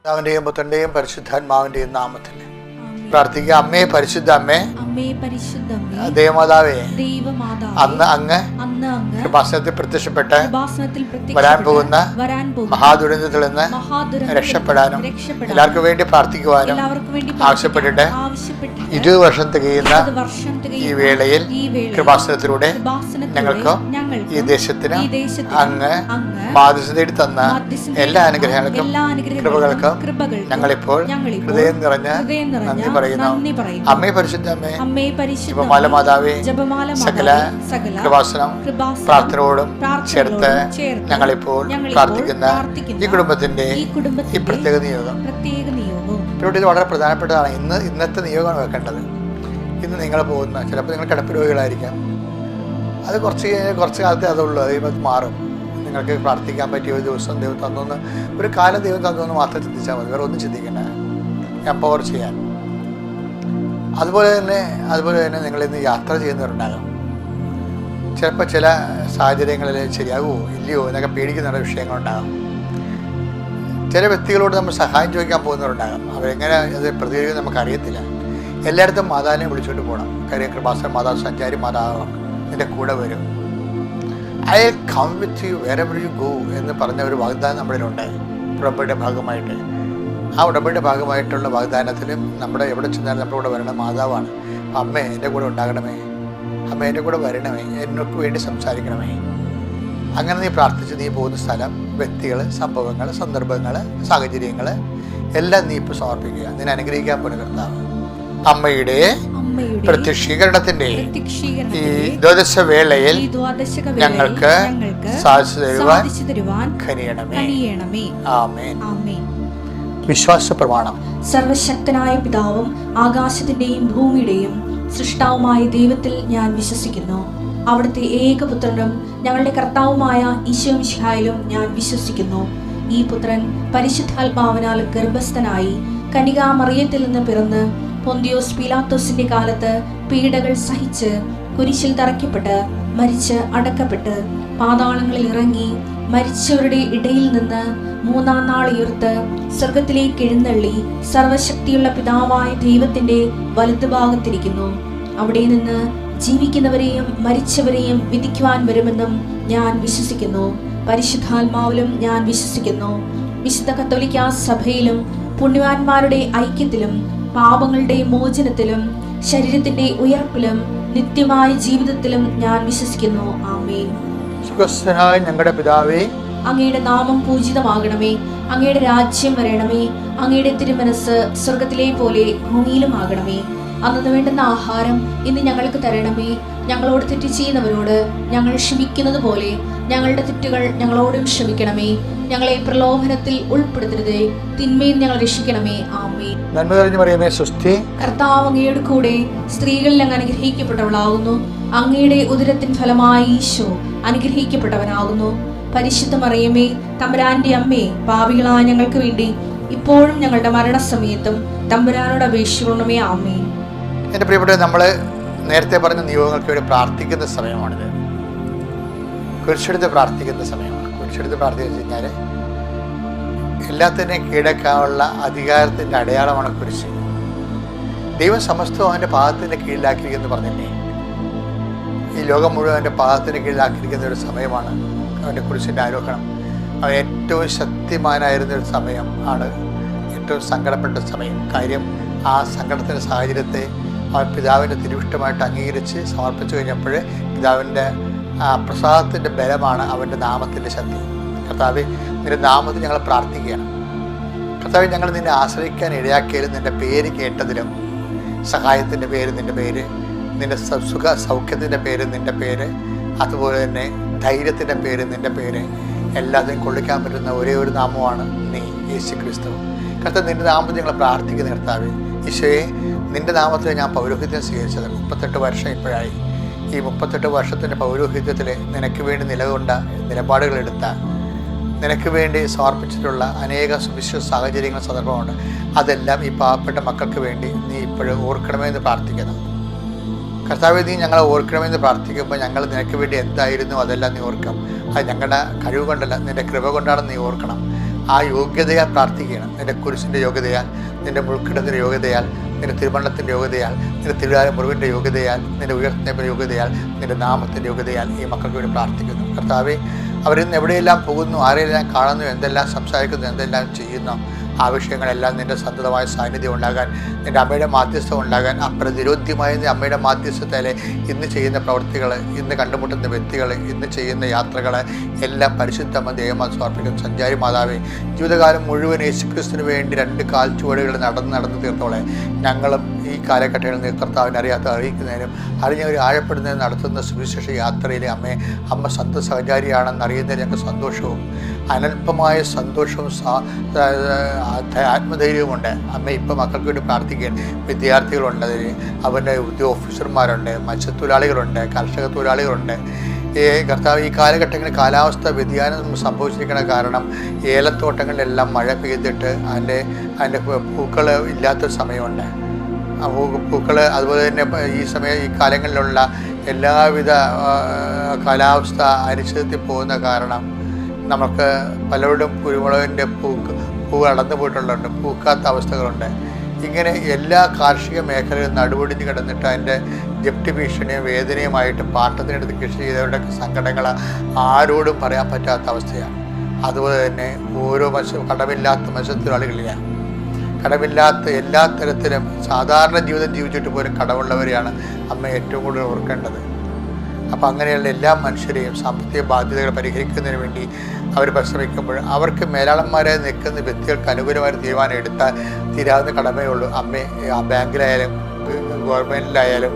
പിതാവിന്റെയും പുത്രന്റെയും പരിശുദ്ധാത്മാവിന്റെയും നാമത്തിൽ പ്രാർത്ഥിക്കുക. അമ്മേ പരിശുദ്ധ അമ്മേ, ദൈവമാതാവേ, അന്ന് അങ്ങ് കൃപാസനത്തിൽ പ്രത്യക്ഷപ്പെട്ട് വരാൻ പോകുന്ന മഹാദുരന്തത്തിൽ നിന്ന് രക്ഷപ്പെടാനും എല്ലാവർക്കും വേണ്ടി പ്രാർത്ഥിക്കുവാനും ആവശ്യപ്പെട്ടിട്ട് 20 വർഷം തികയുന്ന ഈ വേളയിൽ കൃപാസനത്തിലൂടെ ഞങ്ങൾക്ക് ഈ ദേശത്തിന് അങ്ങ് ബാധ്യത തന്ന എല്ലാ അനുഗ്രഹങ്ങൾക്കും കൃപകൾക്കും ഞങ്ങളിപ്പോൾ ഹൃദയം നിറഞ്ഞ നന്ദി പറയുന്നു. അമ്മേ പരിശുദ്ധ അമ്മേ, ജപമാല മാതാവേ, സകല കൃപാസനം പ്രാർത്ഥനയോടും ചേർത്ത് ഞങ്ങളിപ്പോൾ പ്രാർത്ഥിക്കുന്ന ഈ കുടുംബത്തിന്റെ ഈ പ്രത്യേക നിയോഗം ഇവിടെ ഇത് വളരെ പ്രധാനപ്പെട്ടതാണ്. ഇന്നത്തെ നിയോഗമാണ് വെക്കേണ്ടത്. ഇന്ന് നിങ്ങൾ പോകുന്ന ചിലപ്പോൾ നിങ്ങൾ കിടപ്പ് രോഗികളായിരിക്കാം. അത് കുറച്ച് കാലത്തെ അതുള്ളൂ, അത് മാറും. നിങ്ങൾക്ക് പ്രാർത്ഥിക്കാൻ പറ്റിയ ഒരു ദിവസം ദൈവം തന്നു, ഒരു കാലം ദൈവം തന്നു മാത്രം ചിന്തിച്ചാൽ മതി, വേറെ ഒന്നും ചിന്തിക്കണ്ട. എംപവർ ചെയ്യാൻ. അതുപോലെ തന്നെ നിങ്ങളിന്ന് യാത്ര ചെയ്യുന്നവരുണ്ടാകാം. ചിലപ്പോൾ ചില സാഹചര്യങ്ങളിൽ ശരിയാകുമോ ഇല്ലയോ എന്നൊക്കെ പേടിക്കുന്ന വിഷയങ്ങളുണ്ടാകാം. ചില വ്യക്തികളോട് നമ്മൾ സഹായം ചോദിക്കാൻ പോകുന്നവരുണ്ടാകാം. അവരെങ്ങനെ അത് പ്രതികരിക്കും നമുക്കറിയത്തില്ല. എല്ലായിടത്തും മാതാവിനെ വിളിച്ചുകൊണ്ട് പോകണം. കാര്യം കൃപാസന മാതാവ് സഞ്ചാരി മാതാവാണ്, നിൻ്റെ കൂടെ വരും. I come with you wherever you go എന്ന് പറഞ്ഞ ഒരു വാഗ്ദാനം നമ്മളിലുണ്ട്. ഉടമ്പടിയുടെ ഭാഗമായിട്ട് ആ ഉടമ്പടിയുടെ ഭാഗമായിട്ടുള്ള വാഗ്ദാനത്തിലും നമ്മുടെ എവിടെ ചെന്നാലും നമ്മുടെ കൂടെ വരണം മാതാവാണ്. അമ്മേ എൻ്റെ കൂടെ ഉണ്ടാകണമേ, അമ്മ എൻ്റെ കൂടെ വരണമേ, എന്നൊക്കെ വേണ്ടി സംസാരിക്കണമേ. അങ്ങനെ നീ പ്രാർത്ഥിച്ച് നീ പോകുന്ന സ്ഥലം, വ്യക്തികൾ, സംഭവങ്ങൾ, സന്ദർഭങ്ങൾ, സാഹചര്യങ്ങൾ എല്ലാം നീ ഇപ്പോൾ സമർപ്പിക്കുക. നിന്നെ അനുഗ്രഹിക്കാൻ പോലും കർത്താവ് അമ്മയുടെ പ്രത്യക്ഷീകരണത്തിന്റെ ഈ ദ്വാദശ വേളയിൽ ഞങ്ങൾക്ക് സാധിച്ചു തരുവാൻ കനിയണമേ. ആമേൻ. വിശ്വാസ പ്രമാണം. സർവശക്തനായ പിതാവും ആകാശത്തിന്റെയും ഭൂമിയുടെയും സൃഷ്ടാവുമായ ദൈവത്തിൽ ഞാൻ വിശ്വസിക്കുന്നു. അവിടുത്തെ ഏകപുത്രനും ഞങ്ങളുടെ കർത്താവുമായ ഈശോ മിശിഹായിലും ഞാൻ വിശ്വസിക്കുന്നു. ഈ പുത്രൻ പരിശുദ്ധാത്മാവിനാൽ ഗർഭസ്ഥനായി കന്യകാ മറിയത്തിൽ നിന്ന് പിറന്ന് പൊന്തിയോസ് പീലാത്തോസിന്റെ കാലത്ത് പീഡകൾ സഹിച്ച് കുരിശിൽ തറയ്ക്കപ്പെട്ട് മരിച്ച് അടക്കപ്പെട്ട് പാതാളങ്ങളിൽ ഇറങ്ങി മരിച്ചവരുടെ ഇടയിൽ നിന്ന് 3-ാം നാൾ ഉയർത്ത് സ്വർഗത്തിലേക്ക് എഴുന്നള്ളി സർവശക്തിയുള്ള പിതാവായ ദൈവത്തിന്റെ വലതുഭാഗത്തിരിക്കുന്നു. അവിടെ നിന്ന് ജീവിക്കുന്നവരെയും മരിച്ചവരെയും വിധിക്കുവാൻ വരുമെന്നും ഞാൻ വിശ്വസിക്കുന്നു. പരിശുദ്ധാത്മാവിലും ഞാൻ വിശ്വസിക്കുന്നു. വിശുദ്ധ കത്തോലിക്കാ സഭയിലും പുണ്യവാന്മാരുടെ ഐക്യത്തിലും പാപങ്ങളുടെ മോചനത്തിലും ശരീരത്തിന്റെ ഉയർപ്പിലും നിത്യമായ ജീവിതത്തിലും ഞാൻ വിശ്വസിക്കുന്നു. ആമേൻ. സുഖസ്ഥനായ ഞങ്ങളുടെ പിതാവേ, അങ്ങയുടെ നാമം പൂജിതമാകണമേ. അങ്ങയുടെ രാജ്യം വരണമേ. അങ്ങയുടെ തിരുമനസ് സ്വർഗത്തിലെ പോലെ ഭൂമിയിലും ആകണമേ. അന്നു വേണ്ടുന്ന ആഹാരം ഇന്ന് ഞങ്ങൾക്ക് തരണമേ. ഞങ്ങളോട് തെറ്റ് ചെയ്യുന്നവരോട് ഞങ്ങൾ ക്ഷമിക്കുന്നത് പോലെ ഞങ്ങളുടെ തെറ്റുകൾ ഞങ്ങളോടും ക്ഷമിക്കണമേ. ഞങ്ങളെ പ്രലോഭനത്തിൽ ഉൾപ്പെടുത്തരുതേ, തിന്മയിൽ ഞങ്ങൾ രക്ഷിക്കണമേ. ആമേൻ. നന്മ നിറഞ്ഞ മറിയമേ, സ്വസ്തി. കർത്താവ് അങ്ങയുടെ കൂടെ സ്ത്രീകളിൽ അങ്ങ് അനുഗ്രഹിക്കപ്പെട്ടവളാകുന്നു. അങ്ങയുടെ ഉദരത്തിൻ ഫലമായി ഈശോ അനുഗ്രഹിക്കപ്പെട്ടവനാകുന്നു. പരിശുദ്ധ മറിയമേ, തമ്പുരാന്റെ അമ്മേ, പാപികളായ ഞങ്ങൾക്ക് വേണ്ടി ഇപ്പോഴും ഞങ്ങളുടെ മരണസമയത്തും തമ്പുരാനോട് അപേക്ഷിക്കണമേ. ആമേൻ. എൻ്റെ പ്രിയപ്പെട്ടവരെ, നമ്മൾ നേരത്തെ പറഞ്ഞ നിയോഗങ്ങൾക്ക് വേണ്ടി പ്രാർത്ഥിക്കുന്ന സമയമാണിത്. കുരിശെടുത്ത് പ്രാർത്ഥിക്കുന്ന സമയമാണ്. കുരിശെടുത്ത് പ്രാർത്ഥിച്ചു കഴിഞ്ഞാൽ എല്ലാത്തിനെയും കീഴടക്കാനുള്ള അധികാരത്തിൻ്റെ അടയാളമാണ് കുരിശ്. ദൈവം സമസ്തവും അവൻ്റെ പാദത്തിൻ്റെ കീഴിലാക്കിയിരിക്കുന്നു പറഞ്ഞില്ലേ. ഈ ലോകം മുഴുവൻ അവൻ്റെ പാദത്തിൻ്റെ കീഴിലാക്കിയിരിക്കുന്ന ഒരു സമയമാണ് അവൻ്റെ കുരിശിൻ്റെ ആരോഹണം. അവൻ ഏറ്റവും ശക്തിമാനായിരുന്ന ഒരു സമയം ആണ്, ഏറ്റവും സങ്കടപ്പെട്ട സമയം. കാര്യം ആ സങ്കടത്തിൻ്റെ സാഹചര്യത്തെ അവൻ പിതാവിൻ്റെ തിരുവിഷ്ടമായിട്ട് അംഗീകരിച്ച് സമർപ്പിച്ചു കഴിഞ്ഞപ്പോൾ പിതാവിൻ്റെ പ്രസാദത്തിൻ്റെ ബലമാണ് അവൻ്റെ നാമത്തിൻ്റെ ശക്തി. കർത്താവേ, നിൻ്റെ നാമത്തിൽ ഞങ്ങൾ പ്രാർത്ഥിക്കുകയാണ്. കർത്താവേ, ഞങ്ങൾ നിന്നെ ആശ്രയിക്കാൻ ഇടയാക്കിയാലും നിൻ്റെ പേര് കേട്ടതിലും സഹായത്തിൻ്റെ പേര് നിൻ്റെ പേര്, നിൻ്റെ സൗഖ്യത്തിൻ്റെ പേര് നിൻ്റെ പേര്, അതുപോലെ തന്നെ ധൈര്യത്തിൻ്റെ പേര് നിൻ്റെ പേര്, എല്ലാത്തിനും കൊള്ളിക്കാൻ പറ്റുന്ന ഒരേ ഒരു നാമമാണ് നീ, യേശു ക്രിസ്തു. കർത്താവ്, നിൻ്റെ നാമത്തിൽ ഞങ്ങൾ പ്രാർത്ഥിക്കുന്ന കർത്താവേ, ഈശോയെ, നിൻ്റെ നാമത്തിൽ ഞാൻ പൗരോഹിത്യം സ്വീകരിച്ചത് 38 വർഷം ഇപ്പോഴായി. ഈ 38 വർഷത്തിൻ്റെ പൗരോഹിത്യത്തിൽ നിനക്ക് വേണ്ടി നിലകൊണ്ട നിലപാടുകളെടുത്ത, നിനക്ക് വേണ്ടി സമർപ്പിച്ചിട്ടുള്ള അനേക സുവിശേഷ സാഹചര്യങ്ങൾ, സന്ദർഭമുണ്ട്. അതെല്ലാം ഈ പാവപ്പെട്ട മക്കൾക്ക് വേണ്ടി നീ ഇപ്പോഴും ഓർക്കണമെന്ന് പ്രാർത്ഥിക്കുന്നു. കർത്താവേ, നീ ഞങ്ങളെ ഓർക്കണമെന്ന് പ്രാർത്ഥിക്കുമ്പോൾ ഞങ്ങൾ നിനക്ക് വേണ്ടി എന്തായിരുന്നു അതെല്ലാം നീ ഓർക്കാം. അത് ഞങ്ങളുടെ കഴിവ് കൊണ്ടല്ല, നിൻ്റെ കൃപ കൊണ്ടാണ് നീ ഓർക്കണം. ആ യോഗ്യതയാൽ പ്രാർത്ഥിക്കണം. നിന്റെ കുരിശിൻ്റെ യോഗ്യതയാൽ, നിന്റെ മുൾക്കിടത്തിൻ്റെ യോഗ്യതയാൽ, നിന്റെ തിരുമണ്ണത്തിൻ്റെ യോഗ്യതയാൽ, നിന്റെ തിരുവാല മുറിവിൻ്റെ യോഗ്യതയാൽ, നിന്റെ ഉയർത്തുന്നതിൻ്റെ യോഗ്യതയാൽ, നിന്റെ നാമത്തിൻ്റെ യോഗ്യതയാൽ ഈ മക്കൾക്ക് വേണ്ടി പ്രാർത്ഥിക്കുന്നു. കർത്താവേ, അവരിന്ന് എവിടെയെല്ലാം പോകുന്നു, ആരെയെല്ലാം കാണുന്നു, എന്തെല്ലാം സംസാരിക്കുന്നു, എന്തെല്ലാം ചെയ്യുന്നു, ആ വിഷയങ്ങളെല്ലാം നിൻ്റെ സന്തതമായ സാന്നിധ്യം ഉണ്ടാകാൻ, നിൻ്റെ അമ്മയുടെ മാധ്യസ്ഥം ഉണ്ടാകാൻ, അപ്രതിരോധ്യമായ അമ്മയുടെ മാധ്യസ്ഥതയിലെ ഇന്ന് ചെയ്യുന്ന പ്രവൃത്തികൾ, ഇന്ന് കണ്ടുമുട്ടുന്ന വ്യക്തികൾ, ഇന്ന് ചെയ്യുന്ന യാത്രകൾ എല്ലാം പരിശുദ്ധമ്മ ദൈവമായി സമർപ്പിക്കുന്ന സഞ്ചാരി മാതാവേ, ജീവിതകാലം മുഴുവൻ യേശുക്രിസ്തുവിന് വേണ്ടി 2 കാൽ ചുവടുകൾ നടന്ന് തീർത്തോളെ ഞങ്ങളും ഈ കാലഘട്ടങ്ങളിൽ കർത്താവിനെ അറിയാത്ത അറിയിക്കുന്നതിനും അറിഞ്ഞവർ ആഴപ്പെടുന്നതിനും നടത്തുന്ന സുവിശേഷ യാത്രയിലെ അമ്മ സന്ത സഹചാരിയാണെന്ന് അറിയുന്നതിൽ ഞങ്ങൾക്ക് സന്തോഷവും അനൽപമായ സന്തോഷവും ആത്മധൈര്യവുമുണ്ട്. അമ്മ ഇപ്പം മക്കൾക്ക് വേണ്ടി പ്രാർത്ഥിക്കാൻ വിദ്യാർത്ഥികളുണ്ട്, അതിന് അവരുടെ ഓഫീസർമാരുണ്ട്, മത്സ്യത്തൊഴിലാളികളുണ്ട്, കർഷക തൊഴിലാളികളുണ്ട്. കർത്താവ്, ഈ കാലഘട്ടങ്ങളിൽ കാലാവസ്ഥ വ്യതിയാനം സംഭവിച്ചിരിക്കുന്ന കാരണം ഏലത്തോട്ടങ്ങളിലെല്ലാം മഴ പെയ്തിട്ട് അതിൻ്റെ പൂക്കൾ ഇല്ലാത്തൊരു സമയമുണ്ട്. പൂക്കൾ അതുപോലെ തന്നെ ഈ കാലങ്ങളിലുള്ള എല്ലാവിധ കാലാവസ്ഥ അനിശ്ചിതത്തിൽ പോകുന്ന കാരണം നമുക്ക് പലരോടും കുരുമുളകിൻ്റെ പൂ അടന്നു പോയിട്ടുള്ളുണ്ട്, പൂക്കാത്ത അവസ്ഥകളുണ്ട്. ഇങ്ങനെ എല്ലാ കാർഷിക മേഖലകളും നടുവൊടിഞ്ഞ് കിടന്നിട്ട് അതിൻ്റെ ജപ്തി ഭീഷണിയും വേദനയുമായിട്ട് പാട്ടത്തിനെടുത്ത് കൃഷി ചെയ്തവരുടെയൊക്കെ സങ്കടങ്ങൾ ആരോടും പറയാൻ പറ്റാത്ത അവസ്ഥയാണ്. അതുപോലെ തന്നെ ഓരോ കടമില്ലാത്ത മത്സ്യത്തൊഴിലാളികളില്ല, കടമില്ലാത്ത എല്ലാ തരത്തിലും സാധാരണ ജീവിതം ജീവിച്ചിട്ട് പോലും കടമുള്ളവരെയാണ് അമ്മ ഏറ്റവും കൂടുതൽ ഓർക്കേണ്ടത്. അപ്പോൾ അങ്ങനെയുള്ള എല്ലാ മനുഷ്യരെയും സാമ്പത്തിക ബാധ്യതകൾ പരിഹരിക്കുന്നതിന് വേണ്ടി അവർ പരിശ്രമിക്കുമ്പോൾ അവർക്ക് മേലാളന്മാരായി നിൽക്കുന്ന വ്യക്തികൾക്ക് അനുകൂലമായ തീരുമാനം എടുത്താൽ തീരാവുന്ന കടമയുള്ളൂ. അമ്മേ, ആ ബാങ്കിലായാലും ഗവൺമെൻറ്റിലായാലും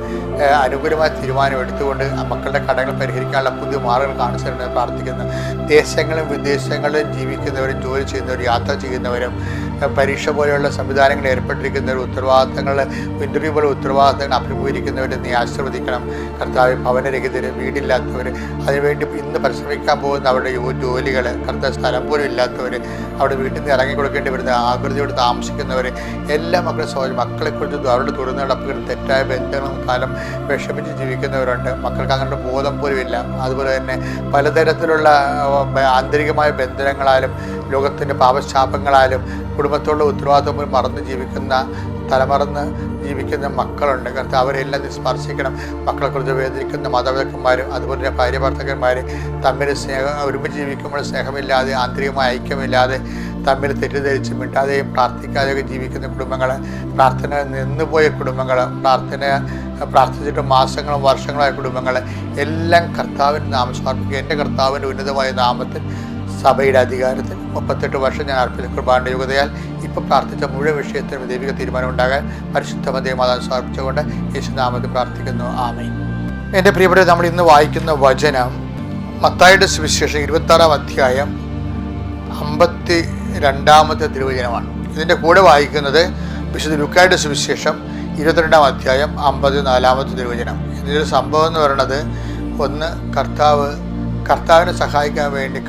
അനുകൂലമായ തീരുമാനം എടുത്തുകൊണ്ട് മക്കളുടെ കടങ്ങൾ പരിഹരിക്കാനുള്ള പുതിയ മാർഗ്ഗങ്ങൾ കാണിച്ചു തരണമെന്ന് പ്രാർത്ഥിക്കുന്നു. ദേശങ്ങളും വിദേശങ്ങളിലും ജീവിക്കുന്നവരും ജോലി ചെയ്യുന്നവരും യാത്ര ചെയ്യുന്നവരും പരീക്ഷ പോലെയുള്ള സംവിധാനങ്ങളിൽ ഏർപ്പെട്ടിരിക്കുന്നവർ, ഇൻ്റർവ്യൂ പോലെ ഉത്തരവാദിത്തങ്ങൾ അഭിമുഖീകരിക്കുന്നവരെ നീ ആശീർവദിക്കണം. കർത്താവ്, ഭവനരഹിതർ, വീടില്ലാത്തവർ, അതിനുവേണ്ടി ഇന്ന് പരിശ്രമിക്കാൻ പോകുന്ന അവരുടെ ജോലികൾ, കർത്താവ്, സ്ഥലം പോലും ഇല്ലാത്തവർ, അവിടെ വീട്ടിൽ നിന്ന് ഇറങ്ങി കൊടുക്കേണ്ടി വരുന്ന ആകൃതിയോട് താമസിക്കുന്നവർ, എല്ലാ മക്കളെക്കുറിച്ച് അവരുടെ തുടർന്നുള്ള തെറ്റായ ബന്ധങ്ങളും കാലം വിഷമിച്ച് ജീവിക്കുന്നവരുണ്ട്. മക്കൾക്ക് അങ്ങനെ ബോധം പോലും ഇല്ല. അതുപോലെ തന്നെ പലതരത്തിലുള്ള ആന്തരികമായ ബന്ധനങ്ങളാലും ലോകത്തിൻ്റെ പാപശാപങ്ങളാലും കുടുംബത്തോടുള്ള ഉത്തരവാദിത്വം പോലും തലമറന്ന് ജീവിക്കുന്ന മക്കളുണ്ട്. കാരണം അവരെല്ലാം സ്പർശിക്കണം. മക്കളെക്കുറിച്ച് വേദനിക്കുന്ന മാതാപിതാക്കന്മാരും അതുപോലെ തന്നെ ഭാര്യ-ഭർത്താക്കന്മാർ തമ്മിൽ ഒരുമിച്ച് ജീവിക്കുമ്പോൾ സ്നേഹമില്ലാതെ, ആന്തരികമായ ഐക്യമില്ലാതെ, തമ്മിൽ തെറ്റിദ്ധരിച്ച് മിണ്ടാതെയും പ്രാർത്ഥിക്കാതെയൊക്കെ ജീവിക്കുന്ന കുടുംബങ്ങൾ, പ്രാർത്ഥന നിന്നുപോയ കുടുംബങ്ങൾ, പ്രാർത്ഥിച്ചിട്ട് മാസങ്ങളും വർഷങ്ങളായ കുടുംബങ്ങൾ എല്ലാം കർത്താവിൻ്റെ നാമം സമർപ്പിക്കുക. എൻ്റെ കർത്താവിൻ്റെ ഉന്നതമായ നാമത്തിൽ സഭയുടെ അധികാരത്തിൽ 38 വർഷം ഞാൻ അർപ്പിച്ച കുർബാനയുടെ യോഗ്യതയാൽ ഇപ്പോൾ പ്രാർത്ഥിച്ച മുഴുവൻ വിഷയത്തിനും ദൈവിക തീരുമാനം ഉണ്ടാകാൻ പരിശുദ്ധ മാതാവിനെ സമർപ്പിച്ചുകൊണ്ട് യേശുനാമത്തിൽ പ്രാർത്ഥിക്കുന്നു. ആമേൻ. എൻ്റെ പ്രിയപ്പെട്ടവരെ, നമ്മൾ ഇന്ന് വായിക്കുന്ന വചനം മത്തായിയുടെ സുവിശേഷം 26-ാം അധ്യായം 52-ാമത്തെ തിരുവചനമാണ്. ഇതിൻ്റെ കൂടെ വായിക്കുന്നത് വിശുദ്ധ ലൂക്കായുടെ സുവിശേഷം 22-ാം അധ്യായം 54-ാമത്തെ തിരുവചനം. ഇതിൻ്റെ സംഭവം എന്ന് പറയുന്നത്, ഒന്ന്, കർത്താവിനെ സഹായിക്കാൻ വേണ്ടി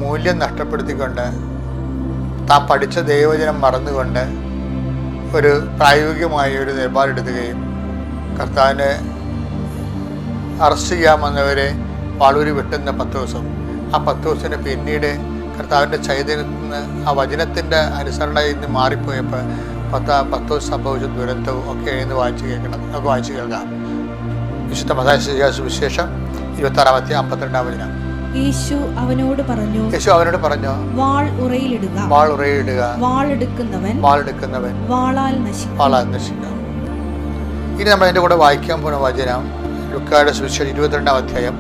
മൂല്യം നഷ്ടപ്പെടുത്തിക്കൊണ്ട് താൻ പഠിച്ച ദൈവവചനം മറന്നുകൊണ്ട് ഒരു പ്രായോഗികമായ ഒരു നിലപാടെടുക്കുകയും കർത്താവിനെ അറസ്റ്റ് ചെയ്യാമെന്നവരെ വാളൂരി വെട്ടുന്ന 10 ദിവസം, ആ 10 ദിവസത്തിന് പിന്നീട് കർത്താവിൻ്റെ ചൈതന്യത്തിൽ നിന്ന് ആ വചനത്തിൻ്റെ അനുസരണയിൽ നിന്ന് മാറിപ്പോയപ്പോൾ 10 ദിവസം സംഭവിച്ച ദുരന്തവും ഒക്കെ എന്ന് വായിച്ചു കേൾക്കാം. വിശുദ്ധ മത്തായി സുവിശേഷം 26-ാം അധ്യായം 52-ാം വചനം. യേശു അവനോട് പറഞ്ഞു, വാൾ ഉറയിലിടുക, വാളെടുക്കുന്നവൻ വാളാൽ നശിക്കും. ഇനി നമ്മൾ അതിൻ്റെ കൂടെ വായിക്കാൻ പോകുന്ന വചനം ലൂക്കായുടെ സുവിശേഷം 22-ാം അധ്യായം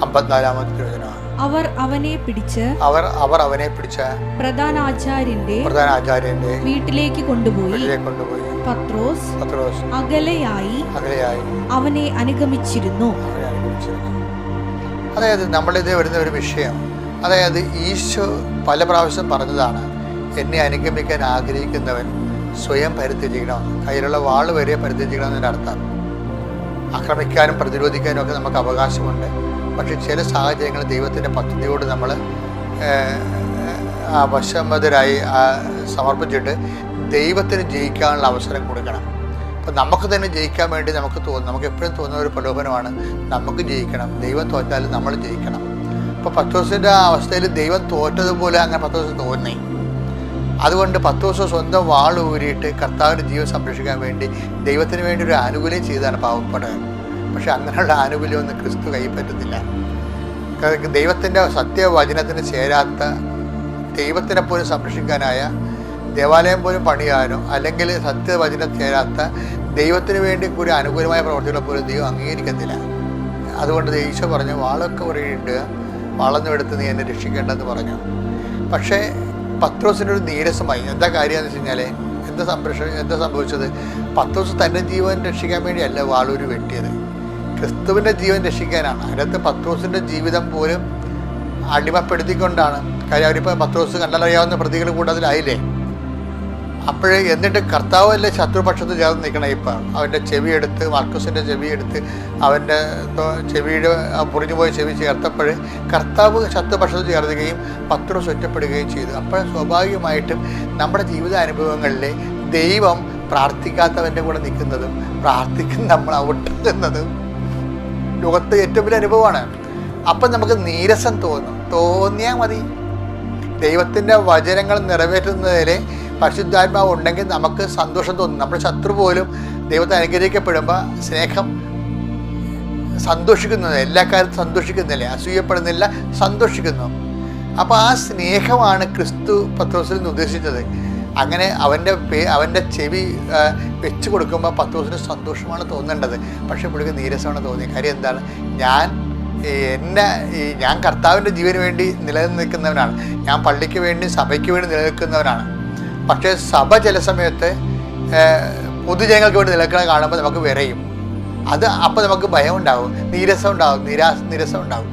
54-ാമത്തെ വചനമാണ്. അവർ അവനെ പിടിച്ച് പ്രധാന ആചാര്യന്റെ വീട്ടിലേക്ക് കൊണ്ടുപോയി പത്രോസ് അകലെയായി അവനെ അനുഗമിച്ചിരുന്നു. അതായത് നമ്മളിത് വരുന്ന ഒരു വിഷയം, അതായത് ഈശോ പല പ്രാവശ്യം പറഞ്ഞതാണ്, എന്നെ അനുഗമിക്കാൻ ആഗ്രഹിക്കുന്നവൻ സ്വയം പരിത്യജിക്കണം. കയ്യിലുള്ള വാൾ വരെ പരിത്യജിക്കണമെന്നതിൻ്റെ അർത്ഥം. ആക്രമിക്കാനും പ്രതിരോധിക്കാനും ഒക്കെ നമുക്ക് അവകാശമുണ്ട്. പക്ഷേ ചില സാഹചര്യങ്ങളിൽ ദൈവത്തിൻ്റെ പദ്ധതിയോട് നമ്മൾ വശംവദരായി സമർപ്പിച്ചിട്ട് ദൈവത്തിന് ജയിക്കാനുള്ള അവസരം കൊടുക്കണം. അപ്പം നമുക്ക് തന്നെ ജയിക്കാൻ വേണ്ടി നമുക്ക് എപ്പോഴും തോന്നുന്ന ഒരു പ്രലോഭനമാണ്, നമുക്ക് ജയിക്കണം, ദൈവം തോറ്റാലും നമ്മൾ ജയിക്കണം. അപ്പോൾ 10 ദിവസത്തിൻ്റെ അവസ്ഥയിൽ ദൈവം തോറ്റതുപോലെ അങ്ങനെ 10 ദിവസം തോന്നി. അതുകൊണ്ട് പത്രോസ് സ്വന്തം വാൾ ഊരിയിട്ട് കർത്താവിൻ്റെ ജീവൻ സംരക്ഷിക്കാൻ വേണ്ടി ദൈവത്തിന് വേണ്ടി ഒരു ആനുകൂല്യം ചെയ്താണ് പാവപ്പെട്ടത്. പക്ഷെ അങ്ങനെയുള്ള ആനുകൂല്യമൊന്നും ക്രിസ്തു കൈപ്പറ്റുന്നില്ല. ദൈവത്തിൻ്റെ സത്യവചനത്തിന് ചേരാത്ത, ദൈവത്തിനെ പോലും സംരക്ഷിക്കാനായ, ദേവാലയം പോലും പണിയാനോ അല്ലെങ്കിൽ സത്യവചനം ചേരാത്ത ദൈവത്തിന് വേണ്ടി ഒരു അനുകൂലമായ പ്രവർത്തികളെ പോലും ദൈവം അംഗീകരിക്കത്തില്ല. അതുകൊണ്ട് ഈശോ പറഞ്ഞു, വാളൊക്കെ ഉറയിടുക, വളർന്നു എടുത്ത് നീ എന്നെ രക്ഷിക്കേണ്ടെന്ന് പറഞ്ഞു. പക്ഷേ പത്രോസിൻ്റെ ഒരു നീരസമായി. എന്താ കാര്യമെന്ന് വെച്ച് കഴിഞ്ഞാൽ എന്താ സംഭവിച്ചത്? പത്രോസ് തൻ്റെ ജീവൻ രക്ഷിക്കാൻ വേണ്ടിയല്ല വാളൂര് വെട്ടിയത്, ക്രിസ്തുവിൻ്റെ ജീവൻ രക്ഷിക്കാനാണ്. അതിനകത്ത് പത്രോസിൻ്റെ ജീവിതം പോലും അടിമപ്പെടുത്തിക്കൊണ്ടാണ്. കാര്യം അവരിപ്പോൾ പത്രോസ് കണ്ടാലറിയാവുന്ന പ്രതികൾ കൂടുതലായില്ലേ. അപ്പോഴേ എന്നിട്ട് കർത്താവല്ലേ ശത്രുപക്ഷത്ത് ചേർന്ന് നിൽക്കണം. ഇപ്പം അവൻ്റെ ചെവിയെടുത്ത്, മാർക്കോസിൻ്റെ ചെവിയെടുത്ത് അവൻ്റെ ചെവിയുടെ മുറിഞ്ഞു പോയ ചെവി ചേർത്തപ്പോൾ കർത്താവ് ശത്രുപക്ഷത്ത് ചേർത്തുകയും പത്രോസ് ഒറ്റപ്പെടുകയും ചെയ്തു. അപ്പോൾ സ്വാഭാവികമായിട്ടും നമ്മുടെ ജീവിതാനുഭവങ്ങളിൽ ദൈവം പ്രാർത്ഥിക്കാത്തവൻ്റെ കൂടെ നിൽക്കുന്നതും പ്രാർത്ഥിക്കുന്ന നമ്മൾ ഔട്ടുന്നതും ലോകത്ത് ഏറ്റവും വലിയ അനുഭവമാണ്. അപ്പം നമുക്ക് നീരസം തോന്നിയാൽ മതി. ദൈവത്തിൻ്റെ വചനങ്ങൾ നിറവേറ്റുന്നതിൽ പരിശുദ്ധാത്മാവ് ഉണ്ടെങ്കിൽ നമുക്ക് സന്തോഷം തോന്നും. നമ്മുടെ ശത്രു പോലും ദൈവത്തെ അനുഗ്രഹിക്കപ്പെടുമ്പോൾ സ്നേഹം സന്തോഷിക്കുന്നത്, എല്ലാ കാര്യത്തും സന്തോഷിക്കുന്നില്ല, അസൂയപ്പെടുന്നില്ല, സന്തോഷിക്കുന്നു. അപ്പോൾ ആ സ്നേഹമാണ് ക്രിസ്തു പത്രോസിൽ നിന്ന് ഉദ്ദേശിച്ചത്. അങ്ങനെ അവൻ്റെ ചെവി വെച്ച് കൊടുക്കുമ്പോൾ പത്രോസിന് സന്തോഷമാണ് തോന്നേണ്ടത്. പക്ഷേ പുള്ളിക്ക് നീരസമാണ് തോന്നിയത്. കാര്യം എന്താണ്? ഞാൻ കർത്താവിൻ്റെ ജീവന് വേണ്ടി നിലനിൽക്കുന്നവനാണ്, ഞാൻ പള്ളിക്ക് വേണ്ടി സഭയ്ക്ക് വേണ്ടി നിലനിൽക്കുന്നവനാണ്. പക്ഷേ സഭ ചില സമയത്ത് പൊതുജനങ്ങൾക്ക് വേണ്ടി നിലനിൽക്കുന്നത് കാണുമ്പോൾ നമുക്ക് വിറയും. അപ്പോൾ നമുക്ക് ഭയം ഉണ്ടാവും, നീരസം ഉണ്ടാവും, നിരസം ഉണ്ടാവും.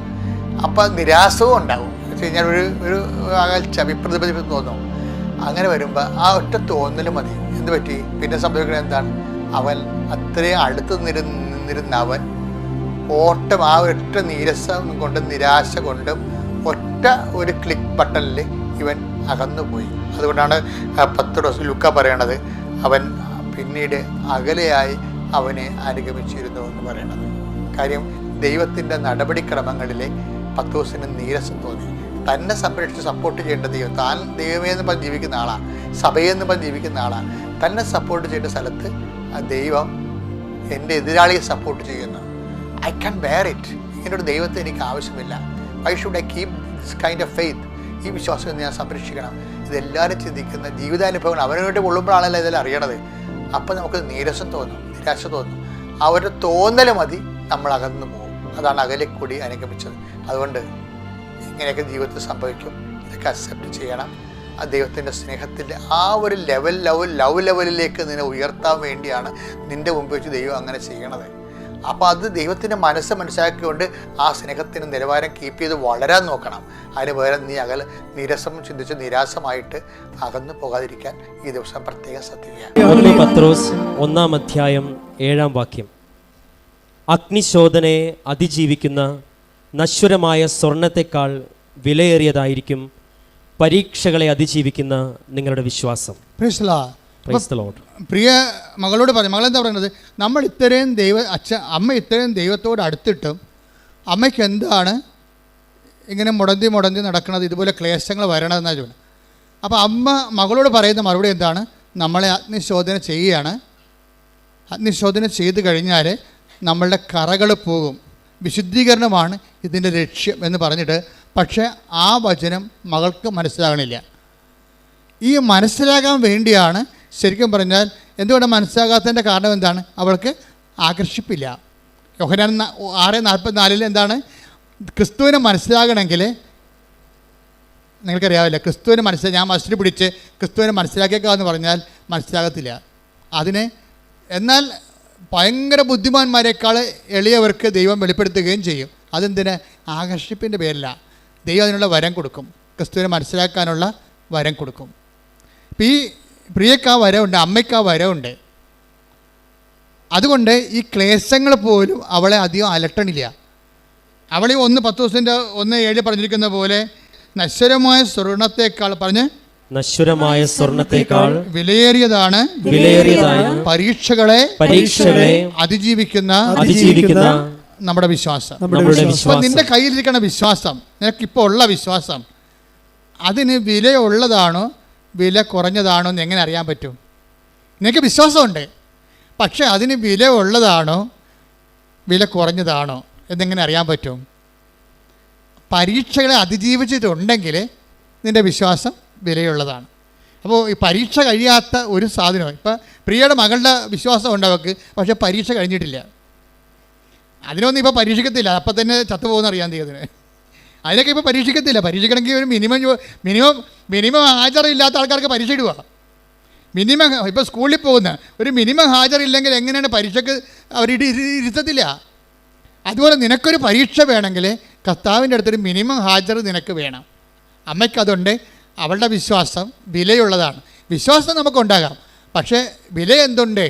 അപ്പോൾ നിരാസവും ഉണ്ടാവും. വെച്ച് കഴിഞ്ഞാൽ ഒരു അകൽച്ച, വിപ്രതിപതി തോന്നും. അങ്ങനെ വരുമ്പോൾ ആ ഒറ്റ തോന്നൽ മതി. എന്ത് പറ്റി? പിന്നെ സംഭവിക്കുന്നത് എന്താണ്? അവൻ അത്രയും അടുത്ത് നിന്നിരുന്ന അവൻ ആ ഒറ്റ നീരസം കൊണ്ടും നിരാശ കൊണ്ടും ഒറ്റ ഒരു ക്ലിക്ക് ബട്ടണിൽ ഇവൻ അകന്നുപോയി. അതുകൊണ്ടാണ് ലൂക്ക പറയണത്, അവൻ പിന്നീട് അകലെയായി അവനെ അനുഗമിച്ചിരുന്നു എന്ന് പറയണത്. കാര്യം ദൈവത്തിൻ്റെ നടപടിക്രമങ്ങളിലെ പത്രോസിന് നീരസം തോന്നി. തന്നെ സംരക്ഷിച്ച് സപ്പോർട്ട് ചെയ്യേണ്ട ദൈവം, താൻ ദൈവമേന്ന് പറഞ്ഞ് ജീവിക്കുന്ന ആളാണ്, സഭയെന്ന് പറഞ്ഞ് ജീവിക്കുന്ന ആളാണ്. തന്നെ സപ്പോർട്ട് ചെയ്യേണ്ട സ്ഥലത്ത് ആ ദൈവം എൻ്റെ എതിരാളിയെ സപ്പോർട്ട് ചെയ്യുന്നു. I can bear it. ഇങ്ങനൊരു ദൈവത്തെ എനിക്ക് ആവശ്യമില്ല. Why should I keep this kind of faith? ഈ വിശ്വാസം ഞാൻ സംരക്ഷിക്കണം. ഇതെല്ലാവരും ചിന്തിക്കുന്ന ജീവിതാനുഭവങ്ങൾ അവനോട്ട് കൊള്ളുമ്പോഴാണല്ലോ ഇതെല്ലാം അറിയണത്. അപ്പോൾ നമുക്ക് നീരസം തോന്നും, നിരാശ തോന്നും. ആ ഒരു തോന്നൽ മതി, നമ്മൾ അകന്നു പോകും. അതാണ് അകലെ കൂടി അനുഗമിച്ചത്. അതുകൊണ്ട് ഇങ്ങനെയൊക്കെ ജീവിതത്തിൽ സംഭവിക്കും. ഇതൊക്കെ അക്സെപ്റ്റ് ചെയ്യണം. ആ ദൈവത്തിൻ്റെ സ്നേഹത്തിൻ്റെ ആ ഒരു ലവ് ലെവലിലേക്ക് നിന്നെ ഉയർത്താൻ വേണ്ടിയാണ് നിൻ്റെ മുമ്പ് വെച്ച് ദൈവം അങ്ങനെ ചെയ്യണത്. അപ്പോൾ അത് ദൈവത്തിൻ്റെ മനസ്സ് മനസ്സിലാക്കിക്കൊണ്ട് ആ സ്നേഹത്തിൻ്റെ നിലവാരം കീപ്പ് ചെയ്ത് വളരാൻ നോക്കണം. അതിന് പകരം നീ നിരസം ചിന്തിച്ച് നിരാശമായിട്ട് അകന്നു പോകാതിരിക്കാൻ ഈ ദിവസം പ്രത്യേകം ശ്രദ്ധിക്കുക. പത്രോസ് 1-ാം അധ്യായം 7-ാം വാക്യം. അഗ്നിശോധനയെ അതിജീവിക്കുന്ന നശ്വരമായ സ്വർണത്തെക്കാൾ വിലയേറിയതായിരിക്കും പരീക്ഷകളെ അതിജീവിക്കുന്ന നിങ്ങളുടെ വിശ്വാസം. പ്രിയ മകളോട് പറഞ്ഞു, മകളെന്താ പറയുന്നത്? നമ്മൾ ഇത്രയും അമ്മ ഇത്രയും ദൈവത്തോട് അടുത്തിട്ടും അമ്മയ്ക്ക് എന്താണ് ഇങ്ങനെ മുടന്തി നടക്കുന്നത്, ഇതുപോലെ ക്ലേശങ്ങൾ വരണമെന്നാണ് ചോദിക്കുന്നത്. അപ്പോൾ അമ്മ മകളോട് പറയുന്ന മറുപടി എന്താണ്? നമ്മളെ അഗ്നിശോധന ചെയ്യുകയാണ്. അഗ്നിശോധന ചെയ്ത് കഴിഞ്ഞാൽ നമ്മളുടെ കറകൾ പോകും, വിശുദ്ധീകരണമാണ് ഇതിൻ്റെ ലക്ഷ്യം എന്ന് പറഞ്ഞിട്ട്, പക്ഷേ ആ വചനം മകൾക്ക് മനസ്സിലാകണില്ല. ഈ മനസ്സിലാകാൻ വേണ്ടിയാണ് ശരിക്കും പറഞ്ഞാൽ. എന്തുകൊണ്ട് മനസ്സിലാകാത്തതിൻ്റെ കാരണം എന്താണ്? അവൾക്ക് ആകർഷിപ്പില്ല. യോഹന്നാൻ 6:44 എന്താണ്? ക്രിസ്തുവിനെ മനസ്സിലാകണമെങ്കിൽ നിങ്ങൾക്കറിയാവില്ല, ക്രിസ്തുവിനെ ഞാൻ മസ്റ്റിൽ പിടിച്ച് ക്രിസ്തുവിനെ മനസ്സിലാക്കിയേക്കാന്ന് പറഞ്ഞാൽ മനസ്സിലാകത്തില്ല. എന്നാൽ ഭയങ്കര ബുദ്ധിമാന്മാരെക്കാൾ എളിയവർക്ക് ദൈവം വെളിപ്പെടുത്തുകയും ചെയ്യും. അതെന്തിന്? ആകർഷിപ്പിൻ്റെ പേരില്ല. ദൈവം അതിനുള്ള വരം കൊടുക്കും, ക്രിസ്തുവിനെ മനസ്സിലാക്കാനുള്ള വരം കൊടുക്കും. ഇപ്പം ഈ പ്രിയക്ക് ആ വരമുണ്ട്, അമ്മയ്ക്ക് ആ വരമുണ്ട്. അതുകൊണ്ട് ഈ ക്ലേശങ്ങൾ പോലും അവളെ അധികം അലട്ടണില്ല. അവളെ 1:10-1:7 പറഞ്ഞിരിക്കുന്ന പോലെ നശ്വരമായ സ്വർണത്തെക്കാൾ നശ്വരമായ സ്വർണത്തെക്കാൾ വിലയേറിയതാണ് പരീക്ഷകളെ അതിജീവിക്കുന്ന നമ്മുടെ വിശ്വാസം. അപ്പം നിന്റെ കയ്യിലിരിക്കുന്ന വിശ്വാസം, നിനക്കിപ്പോൾ ഉള്ള വിശ്വാസം, അതിന് വിലയുള്ളതാണോ വില കുറഞ്ഞതാണോ എന്ന് എങ്ങനെ അറിയാൻ പറ്റും? നിനക്ക് വിശ്വാസമുണ്ട്, പക്ഷേ അതിന് വില ഉള്ളതാണോ വില കുറഞ്ഞതാണോ എന്നെങ്ങനെ അറിയാൻ പറ്റും? പരീക്ഷകളെ അതിജീവിച്ചിട്ടുണ്ടെങ്കിൽ നിൻ്റെ വിശ്വാസം വിലയുള്ളതാണ്. അപ്പോൾ ഈ പരീക്ഷ കഴിയാത്ത ഒരു സാധനവും, ഇപ്പം പ്രിയയുടെ മകളുടെ വിശ്വാസം ഉണ്ട് അവൾക്ക്, പക്ഷേ പരീക്ഷ കഴിഞ്ഞിട്ടില്ല. അതിനൊന്നും ഇപ്പോൾ പരീക്ഷിക്കത്തില്ല, അപ്പം തന്നെ ചത്തുപോകുന്ന അറിയാൻ തീയതിന്. അതിനൊക്കെ ഇപ്പോൾ പരീക്ഷിക്കത്തില്ല. പരീക്ഷിക്കണമെങ്കിൽ ഒരു മിനിമം ഹാജറില്ലാത്ത ആൾക്കാർക്ക് പരീക്ഷ ഇടുക. ഇപ്പോൾ സ്കൂളിൽ പോകുന്ന ഒരു മിനിമം ഹാജറില്ലെങ്കിൽ എങ്ങനെയാണ് പരീക്ഷയ്ക്ക് ഇരുത്തത്തില്ല. അതുപോലെ നിനക്കൊരു പരീക്ഷ വേണമെങ്കിൽ കർത്താവിൻ്റെ അടുത്തൊരു മിനിമം ഹാജർ നിനക്ക് വേണം. അമ്മയ്ക്കതുണ്ട്. അവളുടെ വിശ്വാസം വിലയുള്ളതാണ്. വിശ്വാസം നമുക്കുണ്ടാകാം, പക്ഷേ വില എന്തുണ്ട്?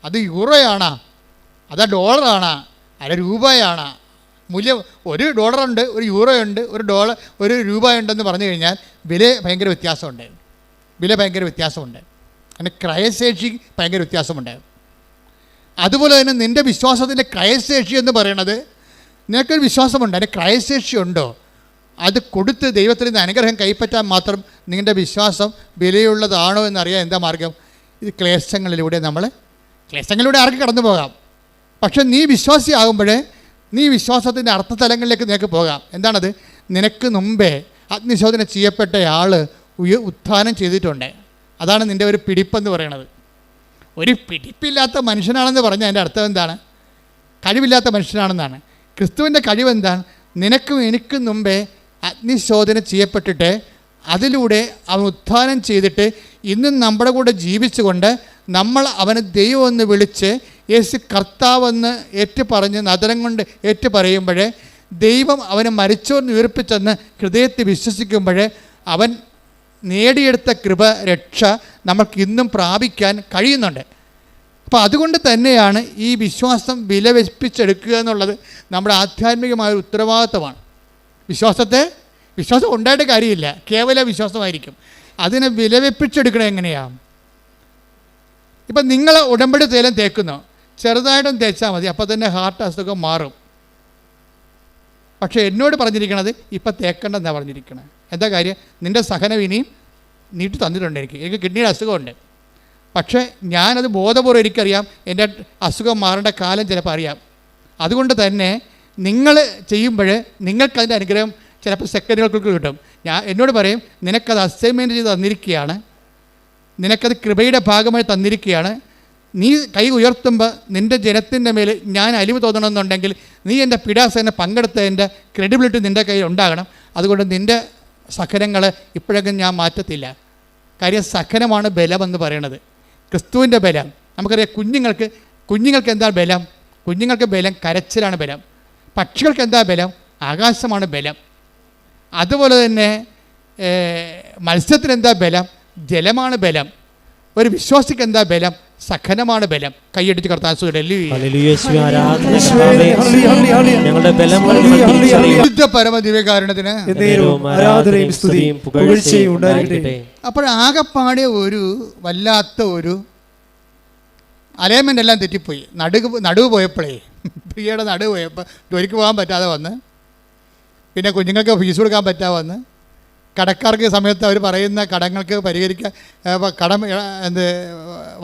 അത് യൂറോയാണോ, അത് ഡോളറാണോ, അല്ല രൂപയാണോ? മൂല്യം $1 ഒരു യൂറോ ഉണ്ട്, ഒരു രൂപ ഉണ്ടെന്ന് പറഞ്ഞു കഴിഞ്ഞാൽ വില ഭയങ്കര വ്യത്യാസമുണ്ട്. അതിന് ക്രയശേഷി ഭയങ്കര വ്യത്യാസമുണ്ട്. അതുപോലെ തന്നെ നിൻ്റെ വിശ്വാസത്തിൻ്റെ ക്രയശേഷി എന്ന് പറയുന്നത്, നിനക്കൊരു വിശ്വാസമുണ്ട്, അതിൻ്റെ ക്രയശേഷി ഉണ്ടോ? അത് കൊടുത്ത് ദൈവത്തിൽ നിന്ന് അനുഗ്രഹം കൈപ്പറ്റാൻ മാത്രം നിങ്ങളുടെ വിശ്വാസം വിലയുള്ളതാണോ എന്നറിയാൻ എന്താ മാർഗം? ഇത് ക്ലേശങ്ങളിലൂടെ ആർക്ക് കടന്നു പോകാം. പക്ഷെ നീ വിശ്വാസിയാകുമ്പോഴേ നീ വിശ്വാസത്തിൻ്റെ അർത്ഥതലങ്ങളിലേക്ക് നിനക്ക് പോകാം. എന്താണത്? നിനക്ക് മുമ്പേ അഗ്നിശോധന ചെയ്യപ്പെട്ട ആൾ ഉത്ഥാനം ചെയ്തിട്ടുണ്ട്. അതാണ് നിൻ്റെ ഒരു പിടിപ്പെന്ന് പറയുന്നത്. ഒരു പിടിപ്പില്ലാത്ത മനുഷ്യനാണെന്ന് പറഞ്ഞാൽ അതിൻ്റെ അർത്ഥം എന്താണ്? കഴിവില്ലാത്ത മനുഷ്യനാണെന്നാണ്. ക്രിസ്തുവിൻ്റെ കഴിവെന്താണ്? നിനക്കും എനിക്കും മുമ്പേ അഗ്നിശോധന ചെയ്യപ്പെട്ടിട്ട് അതിലൂടെ അവൻ ഉത്ഥാനം ചെയ്തിട്ട് ഇന്നും നമ്മുടെ കൂടെ ജീവിച്ചുകൊണ്ട് നമ്മൾ അവനെ ദൈവമെന്ന് വിളിച്ച് യേശു കർത്താവെന്ന് ഏറ്റുപറഞ്ഞ് നദരം കൊണ്ട് ഏറ്റുപറയുമ്പോൾ ദൈവം അവനെ മരിച്ചോർന്ന് ഉയർപ്പിച്ചെന്ന് ഹൃദയത്തിൽ വിശ്വസിക്കുമ്പോൾ അവൻ നേടിയെടുത്ത കൃപ, രക്ഷ നമുക്ക് ഇന്നും പ്രാപിക്കാൻ കഴിയുന്നുണ്ട്. അപ്പോൾ അതുകൊണ്ട് തന്നെയാണ് ഈ വിശ്വാസം വിലവെപ്പിച്ചെടുക്കുക എന്നുള്ളത് നമ്മുടെ ആധ്യാത്മികമായ ഒരു ഉത്തരവാദിത്തമാണ്. വിശ്വാസം ഉണ്ടായിട്ട് കാര്യമില്ല, കേവല വിശ്വാസമായിരിക്കും. അതിനെ വിലവെപ്പിച്ചെടുക്കണം എങ്ങനെയാണ്? ഇപ്പം നിങ്ങൾ ഉടമ്പടി തേലം തേക്കുന്നു, ചെറുതായിട്ടും തേച്ചാൽ മതി, അപ്പോൾ തന്നെ ഹാർട്ട് അസുഖം മാറും. പക്ഷേ എന്നോട് പറഞ്ഞിരിക്കണത് ഇപ്പം തേക്കേണ്ടെന്നാണ് പറഞ്ഞിരിക്കണത്. എന്താ കാര്യം? നിൻ്റെ സഹനം ഇനിയും നീട്ടി തന്നിട്ടുണ്ട്. എനിക്ക് കിഡ്നിയുടെ അസുഖമുണ്ട്, പക്ഷേ ഞാനത് ബോധപൂർവ്വം എനിക്കറിയാം, എൻ്റെ അസുഖം മാറേണ്ട കാലം ചിലപ്പോൾ അറിയാം. അതുകൊണ്ട് തന്നെ നിങ്ങൾ ചെയ്യുമ്പോൾ നിങ്ങൾക്കതിൻ്റെ അനുഗ്രഹം ചിലപ്പോൾ സെക്കൻഡുകൾക്ക് കിട്ടും. എന്നോട് പറയും, നിനക്കത് അസൈൻമെൻറ്റ് ചെയ്ത് തന്നിരിക്കുകയാണ്, നിനക്കത് കൃപയുടെ ഭാഗമായി തന്നിരിക്കുകയാണ്. നീ കൈ ഉയർത്തുമ്പോൾ നിൻ്റെ ജനത്തിൻ്റെ മേൽ ഞാൻ അലിവ് തോന്നണമെന്നുണ്ടെങ്കിൽ നീ എൻ്റെ പിടാസേന പങ്കെടുത്തതിൻ്റെ ക്രെഡിബിലിറ്റി നിൻ്റെ കയ്യിൽ ഉണ്ടാകണം. അതുകൊണ്ട് നിൻ്റെ സഹനങ്ങൾ ഇപ്പോഴെങ്കിലും ഞാൻ മാറ്റത്തില്ല. കാര്യം സഹനമാണ് ബലമെന്ന് പറയണത്, ക്രിസ്തുവിൻ്റെ ബലം. നമുക്കറിയാം കുഞ്ഞുങ്ങൾക്ക് എന്താ ബലം? കുഞ്ഞുങ്ങൾക്ക് ബലം കരച്ചിലാണ് ബലം. പക്ഷികൾക്ക് എന്താ ബലം? ആകാശമാണ് ബലം. അതുപോലെ തന്നെ മത്സ്യത്തിന് എന്താ ബലം? ജലമാണ് ബലം. ഒരു വിശ്വാസിക്ക് എന്താ ബലം? സഹനമാണ് ബലം. കൈയടിച്ച് കർത്താവ് പരമദിവ്യകാരണത്തിന്. അപ്പോഴാകെപ്പാടെ ഒരു വല്ലാത്ത ഒരു അലൈൻമെൻ്റ് എല്ലാം തെറ്റിപ്പോയി. നടുവ് പോയപ്പോഴേ, പ്രിയയുടെ നടുവ് പോയപ്പോൾ ജോലിക്ക് പോകാൻ പറ്റാതെ വന്ന്, പിന്നെ കുഞ്ഞുങ്ങൾക്ക് ഫീസ് കൊടുക്കാൻ പറ്റാതെ വന്ന്, കടക്കാർക്ക് സമയത്ത് അവർ പറയുന്ന കടങ്ങൾക്ക് പരിഹരിക്കാൻ കടം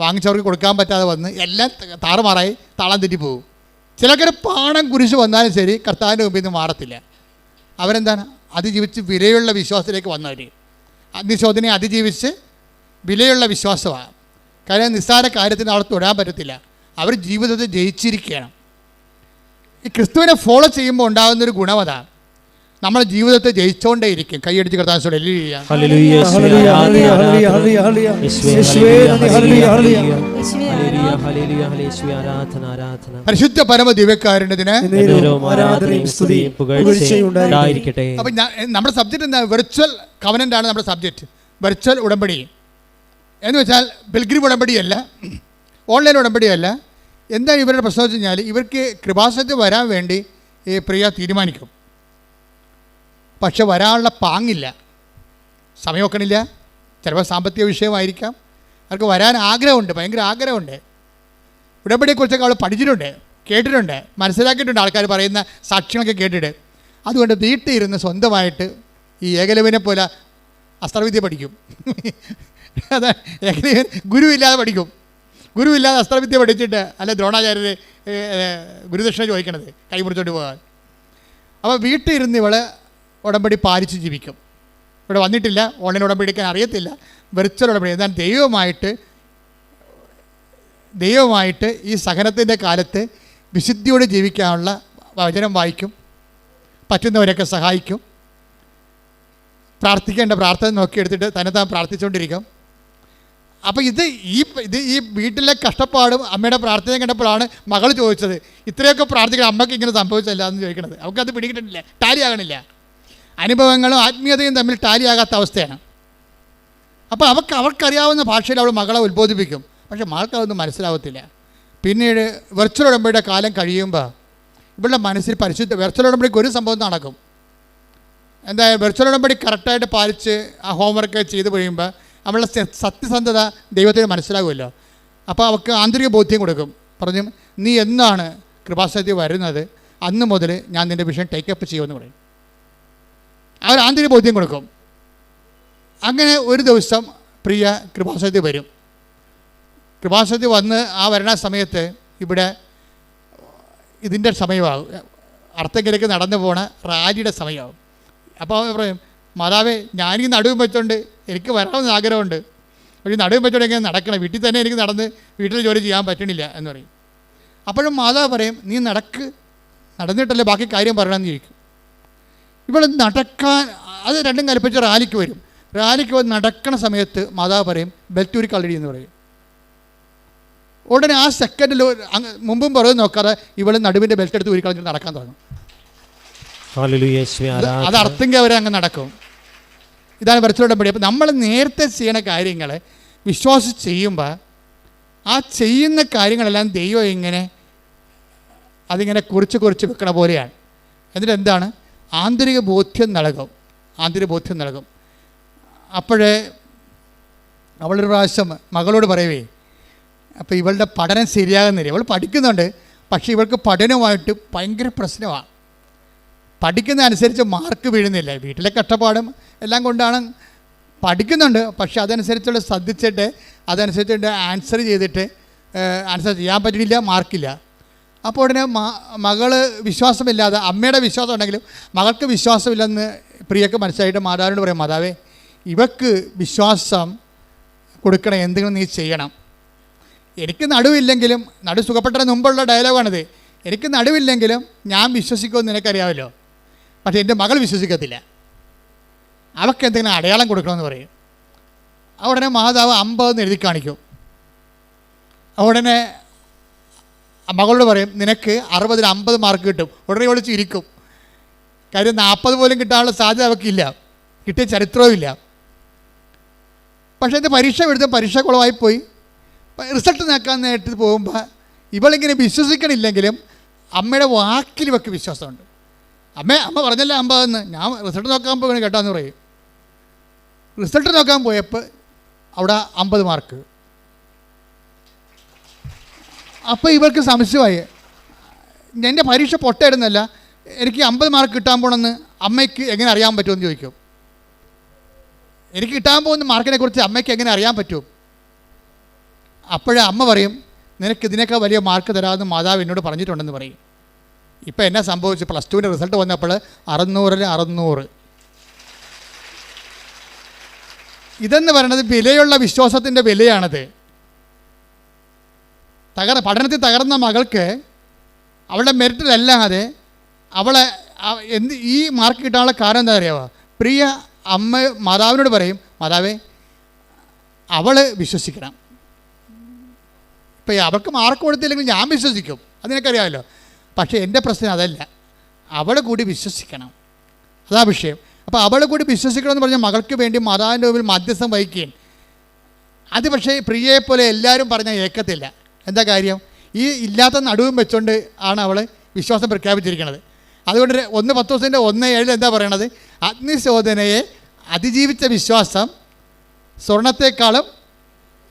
വാങ്ങിച്ചവർക്ക് കൊടുക്കാൻ പറ്റാതെ വന്ന്, എല്ലാം താറുമാറായി താളം തെറ്റിപ്പോകും. ചിലക്കൊരു പാണം കുരിശ് വന്നാലും ശരി കർത്താവിൻ്റെ മുമ്പിൽ നിന്ന് മാറത്തില്ല. അവരെന്താണ്? അതിജീവിച്ച് വിലയുള്ള വിശ്വാസത്തിലേക്ക് വന്നവർ. അഗ്നിശോധനയെ അതിജീവിച്ച് വിലയുള്ള വിശ്വാസമാണ്. കാര്യം നിസ്സാര കാര്യത്തിന് അവിടെ തൊടാൻ പറ്റത്തില്ല. അവർ ജീവിതത്തിൽ ജയിച്ചിരിക്കുകയാണ്. ഈ ക്രിസ്തുവിനെ ഫോളോ ചെയ്യുമ്പോൾ ഉണ്ടാകുന്നൊരു ഗുണം അതാണ്, നമ്മൾ ജീവിതത്തെ ജയിച്ചുകൊണ്ടേയിരിക്കും. കൈയടിച്ച് കർത്താവ് പരിശുദ്ധ പരമ ദിവ്യകാരുണ്യത്തിന്. അപ്പൊ നമ്മുടെ സബ്ജക്റ്റ് എന്താ? വെർച്വൽ കവനന്റ് ആണ് നമ്മുടെ സബ്ജക്റ്റ്. വെർച്വൽ ഉടമ്പടി എന്ന് വെച്ചാൽ പിൽഗ്രിം ഉടമ്പടിയല്ല, ഓൺലൈൻ ഉടമ്പടിയല്ല. എന്താണ് ഇവരുടെ പ്രശ്നം വെച്ച് കഴിഞ്ഞാൽ, ഇവർക്ക് കൃപാസനത്തിൽ വരാൻ വേണ്ടി പ്രിയ തീരുമാനിക്കും, പക്ഷെ വരാനുള്ള പാങ്ങില്ല, സമയം വെക്കണില്ല. ചിലപ്പോൾ സാമ്പത്തിക വിഷയമായിരിക്കാം. അവർക്ക് വരാൻ ആഗ്രഹമുണ്ട്, ഭയങ്കര ആഗ്രഹമുണ്ട്. ഉടമ്പടിയെക്കുറിച്ചൊക്കെ അവൾ പഠിച്ചിട്ടുണ്ട്, കേട്ടിട്ടുണ്ട്, മനസ്സിലാക്കിയിട്ടുണ്ട്, ആൾക്കാർ പറയുന്ന സാക്ഷ്യങ്ങളൊക്കെ കേട്ടിട്ട്. അതുകൊണ്ട് വീട്ടിൽ ഇരുന്ന് സ്വന്തമായിട്ട് ഈ ഏകലവിനെ പോലെ അസ്ത്രവിദ്യ പഠിക്കും. അതെ, എങ്ങനെ ഗുരുവില്ലാതെ പഠിക്കും? ഗുരുവില്ലാതെ അസ്ത്രവിദ്യ പഠിച്ചിട്ട് അല്ല ദ്രോണാചാര്യർ ഗുരുദക്ഷിണ ചോദിക്കണത് കൈമുറിച്ചോണ്ട് പോകാൻ. അപ്പോൾ വീട്ടിൽ ഇരുന്ന് ഇവളെ ഉടമ്പടി പാലിച്ച് ജീവിക്കും. ഇവിടെ വന്നിട്ടില്ല, ഓൺലൈൻ ഉടമ്പടിക്കാൻ അറിയത്തില്ല, വെർച്വൽ ഉടമ്പടി. എന്നാൽ ദൈവമായിട്ട് ഈ സഹനത്തിൻ്റെ കാലത്ത് വിശുദ്ധിയോടെ ജീവിക്കാനുള്ള വചനം വായിക്കും, പറ്റുന്നവരൊക്കെ സഹായിക്കും, പ്രാർത്ഥിക്കേണ്ട പ്രാർത്ഥന നോക്കിയെടുത്തിട്ട് തന്നെ പ്രാർത്ഥിച്ചുകൊണ്ടിരിക്കും. അപ്പോൾ ഇത് ഈ വീട്ടിലെ കഷ്ടപ്പാടും അമ്മയുടെ പ്രാർത്ഥനയും കണ്ടപ്പോഴാണ് മകൾ ചോദിച്ചത്, ഇത്രയൊക്കെ പ്രാർത്ഥിക്കണം അമ്മയ്ക്ക് ഇങ്ങനെ സംഭവിച്ചല്ല എന്ന് ചോദിക്കണത്. അവൾക്കത് പിടികിട്ടിട്ടില്ല, ടാലി ആകണില്ല. അനുഭവങ്ങളും ആത്മീയതയും തമ്മിൽ ടാലി ആകാത്ത അവസ്ഥയാണ്. അപ്പോൾ അവർക്കറിയാവുന്ന ഭാഷയിൽ അവൾ മകളെ ഉത്ബോധിപ്പിക്കും. പക്ഷേ മകൾക്ക് അതൊന്നും മനസ്സിലാവത്തില്ല. പിന്നീട് വെർച്വൽ ഉടമ്പടിയുടെ കാലം കഴിയുമ്പോൾ ഇവളുടെ മനസ്സിൽ വെർച്വൽ ഉടമ്പടിക്ക് ഒരു സംഭവം നടക്കും. എന്തായാലും വെർച്വൽ ഉടമ്പടി കറക്റ്റായിട്ട് പാലിച്ച് ആ ഹോംവർക്ക് ചെയ്ത് കഴിയുമ്പോൾ അവളുടെ സത്യസന്ധത ദൈവത്തിന് മനസ്സിലാകുമല്ലോ. അപ്പോൾ അവൾക്ക് ആന്തരിക ബോധ്യം കൊടുക്കും. പറഞ്ഞു, നീ എന്നാണ് കൃപാസനത്തിൽ വരുന്നത് അന്ന് മുതൽ ഞാൻ നിൻ്റെ വിഷയം ടേക്കപ്പ് ചെയ്യുമെന്ന് പറയും. അവർ ആന്തരിക ബോധ്യം കൊടുക്കും. അങ്ങനെ ഒരു ദിവസം പ്രിയ കൃപാസനത്തിൽ വരും. കൃപാസനത്തിൽ വന്ന് ആ വരണ സമയത്ത് ഇവിടെ ഇതിൻ്റെ സമയമാകും, അർത്ഥങ്കിലേക്ക് നടന്നു പോണ റാലിയുടെ സമയമാകും. അപ്പോൾ പറയും, മാതാവേ ഞാനീ നടുവും വെച്ചോണ്ട് എനിക്ക് വരണമെന്ന് ആഗ്രഹമുണ്ട്, പക്ഷേ നടുവും വെച്ചോണ്ട് എങ്ങനെ നടക്കണം, വീട്ടിൽ തന്നെ എനിക്ക് വീട്ടിൽ ജോലി ചെയ്യാൻ പറ്റണില്ല എന്ന് പറയും. അപ്പോഴും മാതാവ് പറയും, നീ നടന്നിട്ടല്ലേ ബാക്കി കാര്യം പറയണമെന്ന് ചോദിക്കും. ഇവിടെ നടക്കാൻ അത് രണ്ടും കൽപ്പിച്ച് റാലിക്ക് വരും. റാലിക്ക് വന്ന് നടക്കണ സമയത്ത് മാതാവ് പറയും, ബെൽറ്റൂരി കളടി എന്ന് പറയും. ഉടനെ ആ സെക്കൻഡിൽ മുമ്പും പുറകും നോക്കാതെ ഇവൾ നടുവിൻ്റെ ബെൽറ്റ് എടുത്ത് ഊരിക്കളഞ്ഞിട്ട് നടക്കാൻ തുടങ്ങും. അത് അർത്ഥമെങ്കിൽ അവരെ അങ്ങ് നടക്കും. ഇതാണ് വെർച്വൽ ഉടമ്പടി. അപ്പോൾ നമ്മൾ നേരത്തെ ചെയ്യണ കാര്യങ്ങൾ വിശ്വാസിച്ച് ചെയ്യുമ്പോൾ ആ ചെയ്യുന്ന കാര്യങ്ങളെല്ലാം ദൈവം അതിങ്ങനെ കുറിച്ച് വെക്കണ പോലെയാണ്. എന്നിട്ട് എന്താണ്, ആന്തരിക ബോധ്യം നൽകും. അപ്പോഴേ അവളൊരു പ്രാവശ്യം മകളോട് പറയവേ, അപ്പോൾ ഇവളുടെ പഠനം ശരിയാകുന്നില്ല. ഇവൾ പഠിക്കുന്നുണ്ട്, പക്ഷേ ഇവൾക്ക് പഠനവുമായിട്ട് ഭയങ്കര പ്രശ്നമാണ്. പഠിക്കുന്ന അനുസരിച്ച് മാർക്ക് വീഴുന്നില്ല. വീട്ടിലെ കഷ്ടപ്പാടും എല്ലാം കൊണ്ടാണ് പഠിക്കുന്നുണ്ട്, പക്ഷെ അതനുസരിച്ചുള്ള ശ്രദ്ധിച്ചിട്ട് അതനുസരിച്ചിട്ട് ആൻസർ ചെയ്യാൻ പറ്റണില്ല, മാർക്കില്ല. അപ്പോൾ ഉടനെ മകള് വിശ്വാസമില്ലാതെ, അമ്മയുടെ വിശ്വാസം ഉണ്ടെങ്കിലും മകൾക്ക് വിശ്വാസമില്ലെന്ന് പ്രിയക്ക് മനസ്സിലായിട്ട് മാതാവിനോട് പറയും, മാതാവേ ഇവക്ക് വിശ്വാസം കൊടുക്കണം, എന്തെങ്കിലും നീ ചെയ്യണം. എനിക്ക് നടുവില്ലെങ്കിലും, സുഖപ്പെട്ടതിന് മുമ്പുള്ള ഡയലോഗാണിത്, എനിക്ക് നടുവില്ലെങ്കിലും ഞാൻ വിശ്വസിക്കുമെന്ന് നിനക്കറിയാമല്ലോ, പക്ഷേ എൻ്റെ മകൾ വിശ്വസിക്കത്തില്ല, അവൾക്ക് എന്തെങ്കിലും അടയാളം കൊടുക്കണമെന്ന് പറയും. ഉടനെ മാതാവ് 50 എഴുതി കാണിക്കും. ഉടനെ മകളോട് പറയും, നിനക്ക് 60-ൽ 50 മാർക്ക് കിട്ടും. ഉടനെ വിളിച്ച് ഇരിക്കും. കാര്യം 40 പോലും കിട്ടാനുള്ള സാധ്യത അവൾക്കില്ല, കിട്ടിയ ചരിത്രവുമില്ല. പക്ഷേ എൻ്റെ പരീക്ഷ കുളമായി പോയി. റിസൾട്ട് നോക്കാൻ നേരിട്ട് പോകുമ്പോൾ ഇവളിങ്ങനെ വിശ്വസിക്കണില്ലെങ്കിലും അമ്മയുടെ വാക്കിൽ ഇവൾക്ക് വിശ്വാസമുണ്ട്. അമ്മ പറഞ്ഞല്ലേ 50 ഞാൻ റിസൾട്ട് നോക്കാൻ പോകണം കേട്ടാന്ന് പറയും. റിസൾട്ട് നോക്കാൻ പോയപ്പോൾ അവിടെ 50 മാർക്ക്. അപ്പോൾ ഇവർക്ക് സംശയമായി, എൻ്റെ പരീക്ഷ പൊട്ടയിടുന്നല്ല, എനിക്ക് 50 മാർക്ക് കിട്ടാൻ പോകണമെന്ന് അമ്മയ്ക്ക് എങ്ങനെ അറിയാൻ പറ്റുമെന്ന് ചോദിക്കും. എനിക്ക് കിട്ടാൻ പോകുന്ന മാർക്കിനെ കുറിച്ച് അമ്മയ്ക്ക് എങ്ങനെ അറിയാൻ പറ്റും? അപ്പോഴേ അമ്മ പറയും, നിനക്ക് ഇതിനേക്കാൾ വലിയ മാർക്ക് തരാമെന്ന് മാതാവ് എന്നോട് പറഞ്ഞിട്ടുണ്ടെന്ന് പറയും. ഇപ്പം എന്നാ സംഭവിച്ചു, +2 റിസൾട്ട് വന്നപ്പോൾ 600-ൽ 600. ഇതെന്ന് പറയുന്നത് വിലയുള്ള വിശ്വാസത്തിൻ്റെ വിലയാണത്. പഠനത്തിൽ തകർന്ന മകൾക്ക് അവളുടെ മെറിറ്റിലല്ലാതെ അവളെ ഈ മാർക്ക് കിട്ടാനുള്ള കാരണം എന്താ അറിയാമോ? പ്രിയ അമ്മ മാതാവിനോട് പറയും, മാതാവേ അവൾ വിശ്വസിക്കണം. ഇപ്പം അവൾക്ക് മാർക്ക് കൊടുത്തില്ലെങ്കിൽ ഞാൻ വിശ്വസിക്കും, അതിനൊക്കറിയാമല്ലോ. പക്ഷേ എൻ്റെ പ്രശ്നം അതല്ല, അവൾ കൂടി വിശ്വസിക്കണം, അതാ വിഷയം. അപ്പോൾ അവൾ കൂടി വിശ്വസിക്കണമെന്ന് പറഞ്ഞാൽ മകൾക്ക് വേണ്ടി മാതാവിൻ്റെ മുമ്പിൽ മധ്യസ്ഥം വഹിക്കുകയും, അത് പക്ഷേ പ്രിയയെപ്പോലെ എല്ലാവരും പറഞ്ഞാൽ ഏക്കത്തില്ല. എന്താ കാര്യം, ഈ ഇല്ലാത്ത നടുവും വെച്ചുകൊണ്ട് ആണ് അവൾ വിശ്വാസം പ്രഖ്യാപിച്ചിരിക്കുന്നത്. അതുകൊണ്ട് 1 പത്രോസിൻ്റെ 1:7 എന്താ പറയണത്, അഗ്നിശോധനയെ അതിജീവിച്ച വിശ്വാസം സ്വർണത്തെക്കാളും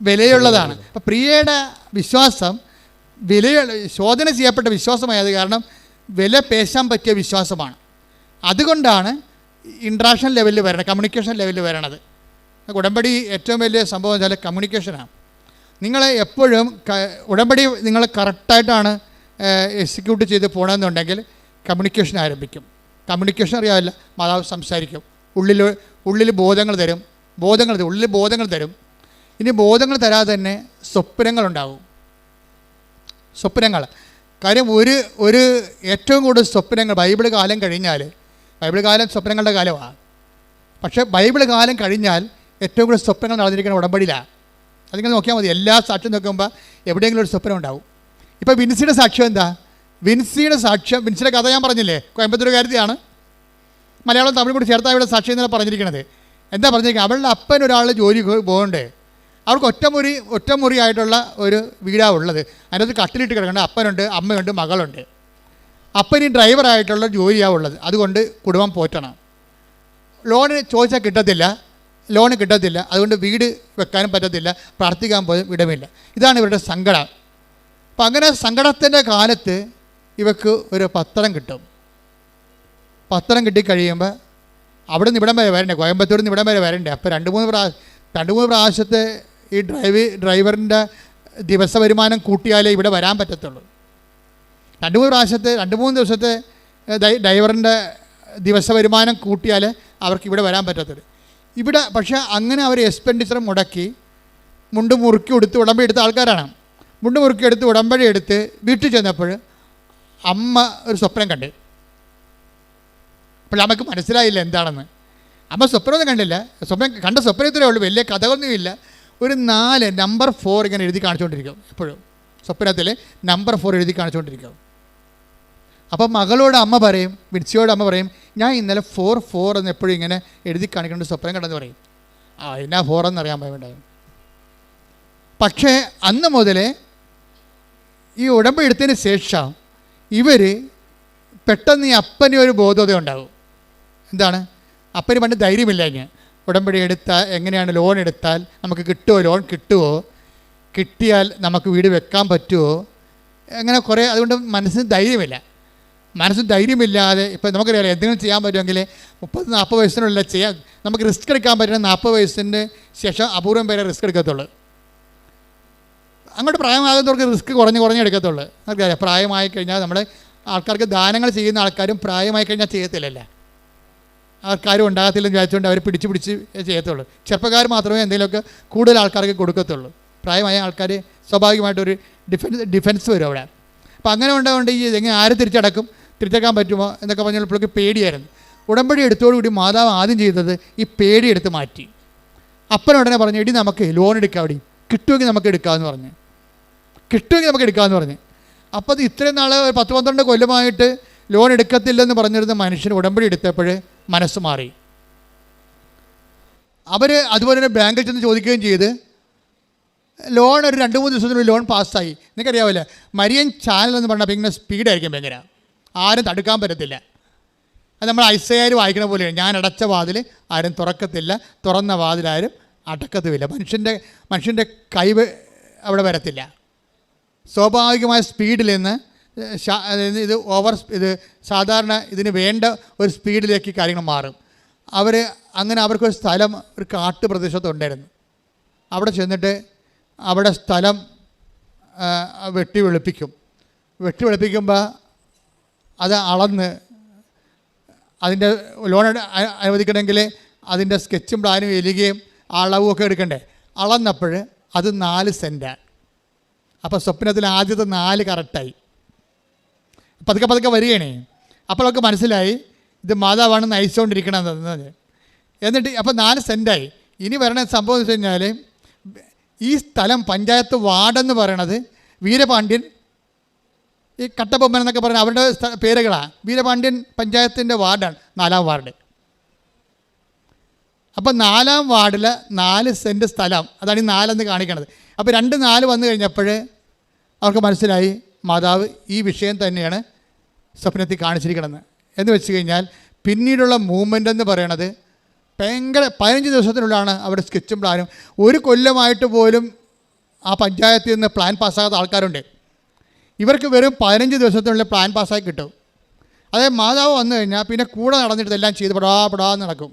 വിലയുള്ളതാണ്. അപ്പം പ്രിയയുടെ വിശ്വാസം ശോധന ചെയ്യപ്പെട്ട വിശ്വാസമായത് കാരണം വില പേശാൻ പറ്റിയ വിശ്വാസമാണ്. അതുകൊണ്ടാണ് ഇൻട്രാക്ഷൻ ലെവലിൽ വരണത്, കമ്മ്യൂണിക്കേഷൻ ലെവലിൽ വരണത്. ഉടമ്പടി ഏറ്റവും വലിയ സംഭവം വെച്ചാൽ കമ്മ്യൂണിക്കേഷനാണ്. നിങ്ങളെ എപ്പോഴും ഉടമ്പടി നിങ്ങൾ കറക്റ്റായിട്ടാണ് എക്സിക്യൂട്ട് ചെയ്ത് പോകണമെന്നുണ്ടെങ്കിൽ കമ്മ്യൂണിക്കേഷൻ ആരംഭിക്കും. കമ്മ്യൂണിക്കേഷൻ അറിയാമല്ല, മാതാവ് സംസാരിക്കും, ഉള്ളിൽ ബോധങ്ങൾ തരും, ഉള്ളിൽ ബോധങ്ങൾ തരും. ഇനി ബോധങ്ങൾ തരാതെ തന്നെ സ്വപ്നങ്ങളുണ്ടാവും. സ്വപ്നങ്ങൾ കാര്യം ഒരു ഏറ്റവും കൂടുതൽ സ്വപ്നങ്ങൾ ബൈബിൾ കാലം കഴിഞ്ഞാൽ, ബൈബിൾ കാലം സ്വപ്നങ്ങളുടെ കാലമാണ്, പക്ഷേ ബൈബിൾ കാലം കഴിഞ്ഞാൽ ഏറ്റവും കൂടുതൽ സ്വപ്നങ്ങൾ നടന്നിരിക്കുന്ന ഉടമ്പടിയിലാണ്. അതിങ്ങനെ നോക്കിയാൽ മതി. എല്ലാ സാക്ഷ്യം നോക്കുമ്പോൾ എവിടെയെങ്കിലും ഒരു സ്വപ്നം ഉണ്ടാവും. ഇപ്പോൾ വിൻസിയുടെ സാക്ഷ്യം എന്താ? വിൻസിയുടെ കഥ ഞാൻ പറഞ്ഞില്ലേ, കോയമ്പത്തൂരുകാരത്തിയാണ്. മലയാളം തമിഴ് കൂടി ചേർത്താണ് ഇവിടെ സാക്ഷ്യം എന്നല്ല പറഞ്ഞിരിക്കുന്നത്. എന്താ പറഞ്ഞിരിക്കുന്നത്? അവളുടെ അപ്പൻ ഒരാൾ ജോലി പോകണ്ടേ, അവർക്ക് ഒറ്റമുറി ആയിട്ടുള്ള ഒരു വീടാണ് ഉള്ളത്. അതിനകത്ത് കട്ടിലിട്ട് കിടക്കേണ്ട അപ്പനുണ്ട്, അമ്മയുണ്ട്, മകളുണ്ട്. അപ്പന് ഡ്രൈവറായിട്ടുള്ള ജോലിയാണ് ഉള്ളത്. അതുകൊണ്ട് കുടുംബം പോറ്റണം. ലോണ് ചോദിച്ചാൽ കിട്ടത്തില്ല, അതുകൊണ്ട് വീട് വെക്കാനും പറ്റത്തില്ല, പ്രാർത്ഥിക്കാൻ പോലും ഇടമില്ല. ഇതാണ് ഇവരുടെ സങ്കടം. അപ്പം അങ്ങനെ സങ്കടത്തിൻ്റെ കാലത്ത് ഇവർക്ക് ഒരു പത്രം കിട്ടും. പത്രം കിട്ടിക്കഴിയുമ്പോൾ അവിടെ നിന്ന് ഇവിടം വരെ വരണ്ടേ, കോയമ്പത്തൂരിൽ നിന്ന് ഇവിടം വരെ വരണ്ടേ. അപ്പോൾ രണ്ട് മൂന്ന് പ്രാവശ്യത്തെ ഈ ഡ്രൈവറിൻ്റെ ദിവസ വരുമാനം കൂട്ടിയാലേ ഇവിടെ വരാൻ പറ്റത്തുള്ളൂ. രണ്ട് മൂന്ന് ദിവസത്തെ ഡ്രൈവറിൻ്റെ ദിവസ വരുമാനം കൂട്ടിയാൽ അവർക്ക് ഇവിടെ വരാൻ പറ്റത്തുള്ളൂ. ഇവിടെ പക്ഷേ അങ്ങനെ അവർ എക്സ്പെൻഡിച്ചർ മുടക്കി മുണ്ട് മുറുക്കി എടുത്ത് ഉടമ്പടി എടുത്ത ആൾക്കാരാണ്. മുണ്ട് മുറുക്കി എടുത്ത് ഉടമ്പടി എടുത്ത് വീട്ടിൽ ചെന്നപ്പോൾ അമ്മ ഒരു സ്വപ്നം കണ്ട്. അപ്പോൾ നമുക്ക് മനസ്സിലായില്ല എന്താണെന്ന്. അമ്മ സ്വപ്നമൊന്നും കണ്ടില്ല. കണ്ട സ്വപ്നത്തിലേ ഉള്ളൂ, വലിയ കഥകളൊന്നുമില്ല. ഒരു 4 നമ്പർ 4 ഇങ്ങനെ എഴുതി കാണിച്ചുകൊണ്ടിരിക്കും. എപ്പോഴും സ്വപ്നത്തിൽ നമ്പർ 4 എഴുതി കാണിച്ചുകൊണ്ടിരിക്കും. അപ്പം മകളോട് അമ്മ പറയും, വിൻസിയോട് അമ്മ പറയും, ഞാൻ ഇന്നലെ 4 എന്ന് എപ്പോഴും ഇങ്ങനെ എഴുതി കാണിക്കേണ്ട സ്വപ്നം കണ്ടെന്ന് പറയും. എന്നാ 4 എന്നറിയാൻ വേണ്ടാവും. പക്ഷേ അന്ന് മുതൽ ഈ ഉടമ്പടി എടുത്തതിന് ശേഷം ഇവർ പെട്ടെന്ന് ഈ അപ്പന് ഒരു ബോധോദയം ഉണ്ടാകും. എന്താണ്? അപ്പന് പണ്ട് ധൈര്യമില്ല. ഞാൻ ഉടമ്പടി എടുത്താൽ എങ്ങനെയാണ്, ലോൺ എടുത്താൽ നമുക്ക് കിട്ടുമോ, ലോൺ കിട്ടുമോ, കിട്ടിയാൽ നമുക്ക് വീട് വെക്കാൻ പറ്റുമോ, അങ്ങനെ കുറേ. അതുകൊണ്ട് മനസ്സിന് ധൈര്യമില്ലാതെ ഇപ്പം നമുക്കറിയാലോ, എന്തെങ്കിലും ചെയ്യാൻ പറ്റുമെങ്കിൽ 30-40 വയസ്സിനുള്ളിൽ ചെയ്യാൻ നമുക്ക് റിസ്ക് എടുക്കാൻ പറ്റുന്ന 40 വയസ്സിൻ്റെ ശേഷം അപൂർവം പേരെ റിസ്ക് എടുക്കത്തുള്ളൂ. അങ്ങോട്ട് പ്രായമാകുന്നവർക്ക് റിസ്ക് കുറഞ്ഞ് എടുക്കത്തുള്ളൂ. നമുക്കറിയാം, പ്രായമായി കഴിഞ്ഞാൽ നമ്മുടെ ആൾക്കാർക്ക് ദാനങ്ങൾ ചെയ്യുന്ന ആൾക്കാരും പ്രായമായി കഴിഞ്ഞാൽ ചെയ്യത്തില്ലല്ലേ, ആൾക്കാരും ഉണ്ടാകത്തില്ലെന്ന് വിചാരിച്ചുകൊണ്ട് അവർ പിടിച്ച് ചെയ്യത്തുള്ളൂ. ചെറുപ്പക്കാർ മാത്രമേ എന്തെങ്കിലുമൊക്കെ കൂടുതൽ ആൾക്കാർക്ക് കൊടുക്കത്തുള്ളൂ. പ്രായമായ ആൾക്കാർ സ്വാഭാവികമായിട്ടൊരു ഡിഫൻസ് വരും അവിടെ. അപ്പോൾ അങ്ങനെ ഉണ്ടാകൊണ്ട് ഈ എങ്ങനെ ആര് തിരിച്ചടക്കാൻ പറ്റുമോ എന്നൊക്കെ പറഞ്ഞപ്പോഴേക്ക് പേടിയായിരുന്നു. ഉടമ്പടി എടുത്തോടുകൂടി മാതാവ് ആദ്യം ചെയ്തത് ഈ പേടി എടുത്ത് മാറ്റി. അപ്പനുടനെ പറഞ്ഞു, എടി നമുക്ക് ലോൺ എടുക്കാം, അവിടെ കിട്ടുമെങ്കിൽ നമുക്ക് എടുക്കാമെന്ന് പറഞ്ഞു. അപ്പോൾ അത് ഇത്രയും നാൾ 10-12 കൊല്ലമായിട്ട് ലോൺ എടുക്കത്തില്ലെന്ന് പറഞ്ഞിരുന്ന മനുഷ്യൻ ഉടമ്പടി എടുത്തപ്പോൾ മനസ്സ് മാറി. അവർ അതുപോലെ തന്നെ ബാങ്കിൽ ചെന്ന് ചോദിക്കുകയും ചെയ്ത് ലോൺ ഒരു 2-3 ദിവസത്തിനുള്ളിൽ ലോൺ പാസ്സായി. നിങ്ങൾക്കറിയാവില്ല, മരിയൻ ചാനൽ എന്ന് പറഞ്ഞാൽ ഇങ്ങനെ സ്പീഡായിരിക്കും, ഭയങ്കര ആരും തടുക്കാൻ പറ്റത്തില്ല. അത് നമ്മൾ ഐസയാർ വായിക്കണ പോലെയാണ്. ഞാൻ അടച്ച വാതിൽ ആരും തുറക്കത്തില്ല, തുറന്ന വാതിൽ ആരും അടക്കത്തുമില്ല. മനുഷ്യൻ്റെ കൈ അവിടെ വരത്തില്ല. സ്വാഭാവികമായ സ്പീഡിൽ നിന്ന് ഇത് സാധാരണ ഇതിന് വേണ്ട ഒരു സ്പീഡിലേക്ക് കാര്യങ്ങൾ മാറും. അവർക്കൊരു സ്ഥലം ഒരു കാട്ടുപ്രദേശത്തുണ്ടായിരുന്നു. അവിടെ ചെന്നിട്ട് അവിടെ സ്ഥലം വെട്ടി വെളുപ്പിക്കുമ്പോൾ അത് അളന്ന് അതിൻ്റെ ലോൺ അനുവദിക്കണമെങ്കിൽ അതിൻ്റെ സ്കെച്ചും പ്ലാനും എഴുതുകയും അളവും ഒക്കെ എടുക്കണ്ടേ. അളന്നപ്പോൾ അത് 4 സെൻറ്റാണ്. അപ്പോൾ സ്വപ്നത്തിൽ ആദ്യത്തെ 4 കറക്റ്റായി. പതുക്കെ വരികയാണേ. അപ്പോൾ അവർക്ക് മനസ്സിലായി ഇത് മാതാവാണ് നയിച്ചുകൊണ്ടിരിക്കണമെന്നത്. എന്നിട്ട് അപ്പോൾ 4 സെൻറ്റായി. ഇനി വരണ സംഭവം എന്ന് വെച്ച് കഴിഞ്ഞാൽ ഈ സ്ഥലം പഞ്ചായത്ത് വാർഡെന്ന് പറയണത് വീരപാണ്ഡ്യൻ, ഈ കട്ടബൊമ്മൻ എന്നൊക്കെ പറയുന്നത് അവരുടെ പേരുകളാണ്. വീരപാണ്ഡ്യൻ പഞ്ചായത്തിൻ്റെ വാർഡാണ് 4ാം വാർഡ്. അപ്പോൾ 4ാം വാർഡിൽ 4 സെൻറ്റ് സ്ഥലം, അതാണ് ഈ 4 കാണിക്കണത്. അപ്പോൾ 2-4 വന്നു കഴിഞ്ഞപ്പോൾ അവർക്ക് മനസ്സിലായി മാതാവ് ഈ വിഷയം തന്നെയാണ് സ്വപ്നത്തിൽ കാണിച്ചിരിക്കണമെന്ന്. എന്ന് വെച്ച് കഴിഞ്ഞാൽ പിന്നീടുള്ള മൂവ്മെൻ്റ് എന്ന് പറയണത് ഭയങ്കര 15 ദിവസത്തിനുള്ളിലാണ് അവിടെ സ്കെച്ചും പ്ലാനും. 1 കൊല്ലമായിട്ട് പോലും ആ പഞ്ചായത്തിൽ നിന്ന് പ്ലാൻ പാസ്സാകാത്ത ആൾക്കാരുണ്ട്. ഇവർക്ക് വെറും 15 ദിവസത്തിനുള്ളിൽ പ്ലാൻ പാസ്സായി കിട്ടും. അതായത് മാതാവ് വന്നു കഴിഞ്ഞാൽ പിന്നെ കൂടെ നടന്നിട്ട് എല്ലാം ചെയ്ത് പെടാന്ന് നടക്കും.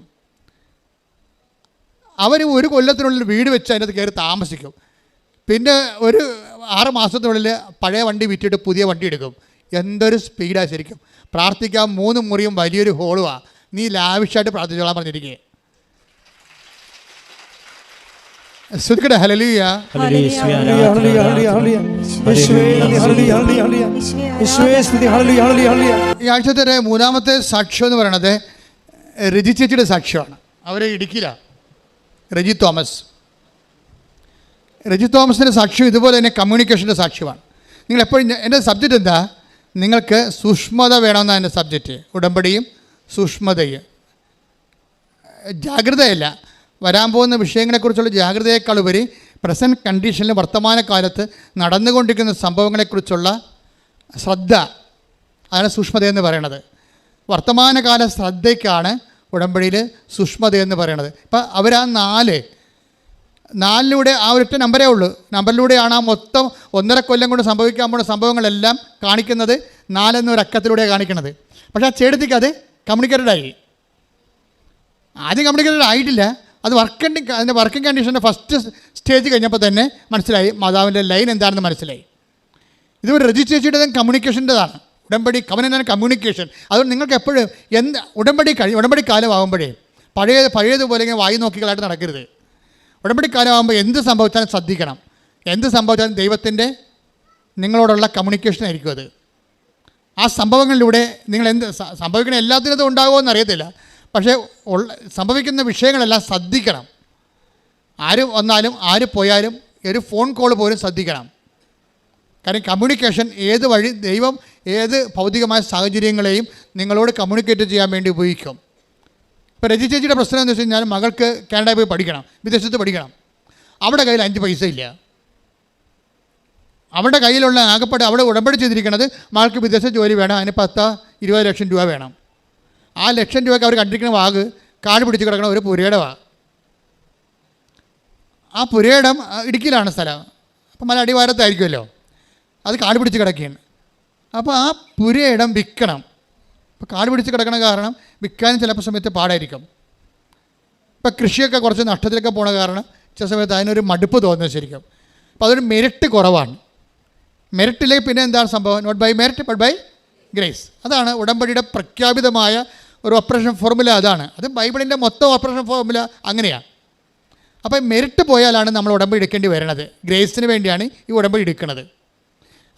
അവർ 1 കൊല്ലത്തിനുള്ളിൽ വീട് വെച്ച് അതിനകത്ത് കയറി താമസിക്കും. പിന്നെ ഒരു 6 മാസത്തിനുള്ളിൽ പഴയ വണ്ടി വിറ്റിട്ട് പുതിയ വണ്ടി എടുക്കും. എന്തൊരു സ്പീഡാണ് ശരിക്കും. പ്രാർത്ഥിക്കാൻ 3 മുറിയും വലിയൊരു ഹോളുമാണ്. നീ ലാവിഷായിട്ട് പ്രാർത്ഥിച്ചോളാൻ പറഞ്ഞിരിക്കുക. ശ്രദ്ധിക്കട്ടെ. ഹല്ലേലൂയ. ഈ ആഴ്ചത്തെ 3-ാമത്തെ സാക്ഷ്യം എന്ന് പറയുന്നത് രജി ചേച്ചിയുടെ സാക്ഷ്യമാണ്. അവർ ഇടുക്കിയിലാണ്. രജി തോമസിൻ്റെ സാക്ഷ്യം ഇതുപോലെ തന്നെ കമ്മ്യൂണിക്കേഷൻ്റെ സാക്ഷ്യമാണ്. നിങ്ങളെപ്പോഴും എൻ്റെ സബ്ജക്റ്റ് എന്താ? നിങ്ങൾക്ക് സൂക്ഷ്മത വേണമെന്നാണ് എൻ്റെ സബ്ജക്റ്റ്. ഉടമ്പടിയും സൂക്ഷ്മതയും, ജാഗ്രതയല്ല. വരാൻ പോകുന്ന വിഷയങ്ങളെക്കുറിച്ചുള്ള ജാഗ്രതയേക്കാൾ ഉപരി പ്രസൻറ്റ് കണ്ടീഷനിൽ വർത്തമാനകാലത്ത് നടന്നുകൊണ്ടിരിക്കുന്ന സംഭവങ്ങളെക്കുറിച്ചുള്ള ശ്രദ്ധ, അതാണ് സൂക്ഷ്മതയെന്ന് പറയണത്. വർത്തമാനകാല ശ്രദ്ധയ്ക്കാണ് ഉടമ്പടിയിൽ സൂക്ഷ്മതയെന്ന് പറയണത്. ഇപ്പം അവർ ആ 4 ആ ഒരൊറ്റ നമ്പരേ ഉള്ളൂ. നമ്പറിലൂടെയാണ് ആ മൊത്തം 1.5 കൊല്ലം കൊണ്ട് സംഭവിക്കാൻ പോകുന്ന സംഭവങ്ങളെല്ലാം കാണിക്കുന്നത്. 4 എന്നൊരു അക്കത്തിലൂടെയാണ് കാണിക്കുന്നത്. പക്ഷേ ആ ചേട്ടത്തിക്ക് അത് കമ്മ്യൂണിക്കേറ്റഡായി. ആദ്യം കമ്മ്യൂണിക്കേറ്റഡ് ആയിട്ടില്ല. അത് അതിൻ്റെ വർക്കിംഗ് കണ്ടീഷൻ്റെ ഫസ്റ്റ് സ്റ്റേജ് കഴിഞ്ഞപ്പോൾ തന്നെ മനസ്സിലായി, മാതാവിൻ്റെ ലൈൻ എന്താണെന്ന് മനസ്സിലായി. ഇതൊരു രജിസ്ട്രേഷൻ്റെ കമ്മ്യൂണിക്കേഷൻ്റെതാണ്. ഉടമ്പടി കവനൻ്റാണ് കമ്മ്യൂണിക്കേഷൻ. അതുകൊണ്ട് നിങ്ങൾക്ക് എപ്പോഴും ഉടമ്പടി കാലമാകുമ്പോഴേ പഴയതുപോലെ ഇങ്ങനെ വായി നോക്കികളായിട്ട് നടക്കരുത്. ഉടമ്പടി കാലമാകുമ്പോൾ എന്ത് സംഭവിച്ചാലും ശ്രദ്ധിക്കണം. എന്ത് സംഭവിച്ചാലും ദൈവത്തിൻ്റെ നിങ്ങളോടുള്ള കമ്മ്യൂണിക്കേഷൻ ആയിരിക്കും അത്. ആ സംഭവങ്ങളിലൂടെ നിങ്ങൾ സംഭവിക്കുന്ന എല്ലാത്തിനും ഉണ്ടാകുമോ എന്നറിയത്തില്ല. പക്ഷേ സംഭവിക്കുന്ന വിഷയങ്ങളെല്ലാം ശ്രദ്ധിക്കണം. ആര് വന്നാലും ആര് പോയാലും ഒരു ഫോൺ കോൾ പോലും ശ്രദ്ധിക്കണം. കാരണം കമ്മ്യൂണിക്കേഷൻ ഏത് വഴി ദൈവം ഏത് ഭൗതികമായ സാഹചര്യങ്ങളെയും നിങ്ങളോട് കമ്മ്യൂണിക്കേറ്റ് ചെയ്യാൻ വേണ്ടി ഉപയോഗിക്കും. ഇപ്പോൾ രജി ചേച്ചിയുടെ പ്രശ്നം എന്ന് വെച്ച് കഴിഞ്ഞാൽ മകൾക്ക് കാനഡയിൽ പോയി പഠിക്കണം, വിദേശത്ത് പഠിക്കണം. അവിടെ കയ്യിൽ 5 പൈസ ഇല്ല. അവരുടെ കയ്യിലുള്ള ആകപ്പാട് അവിടെ ഉടമ്പടി ചെയ്തിരിക്കുന്നത് മകൾക്ക് വിദേശ ജോലി വേണം, അതിന് 10-20 ലക്ഷം രൂപ വേണം. ആ ലക്ഷം രൂപയ്ക്ക് അവർ കണ്ടിരിക്കുന്ന വാഗ് കാട് പിടിച്ച് കിടക്കണ ഒരു പുരയിടമാണ്. ആ പുരയിടം ഇടുക്കിയിലാണ് സ്ഥലം. അപ്പം മല അടിവാരത്തായിരിക്കുമല്ലോ, അത് കാട് പിടിച്ച് കിടക്കുകയാണ്. അപ്പോൾ ആ പുരയിടം വിൽക്കണം. അപ്പോൾ കാട് പിടിച്ച് കിടക്കണ കാരണം വിൽക്കാനും ചിലപ്പോൾ സമയത്ത് പാടായിരിക്കും. ഇപ്പം കൃഷിയൊക്കെ കുറച്ച് നഷ്ടത്തിലൊക്കെ പോണ കാരണം ചില സമയത്ത് അതിനൊരു മടുപ്പ് തോന്നുന്നത് ശരിക്കും. അപ്പോൾ അതൊരു മെറിറ്റ് കുറവാണ്. മെറിറ്റിലേക്ക് പിന്നെ എന്താണ് സംഭവം? Not by merit but by grace. അതാണ് ഉടമ്പടിയുടെ പ്രഖ്യാപിതമായ ഒരു ഓപ്പറേഷൻ ഫോർമുല. അതാണ് അത് ബൈബിളിൻ്റെ മൊത്തം ഓപ്പറേഷൻ ഫോർമുല അങ്ങനെയാണ്. അപ്പോൾ മെറിറ്റ് പോയാലാണ് നമ്മൾ ഉടമ്പടി എടുക്കേണ്ടി വരുന്നത്. ഗ്രേസിന് വേണ്ടിയാണ് ഈ ഉടമ്പടി എടുക്കുന്നത്.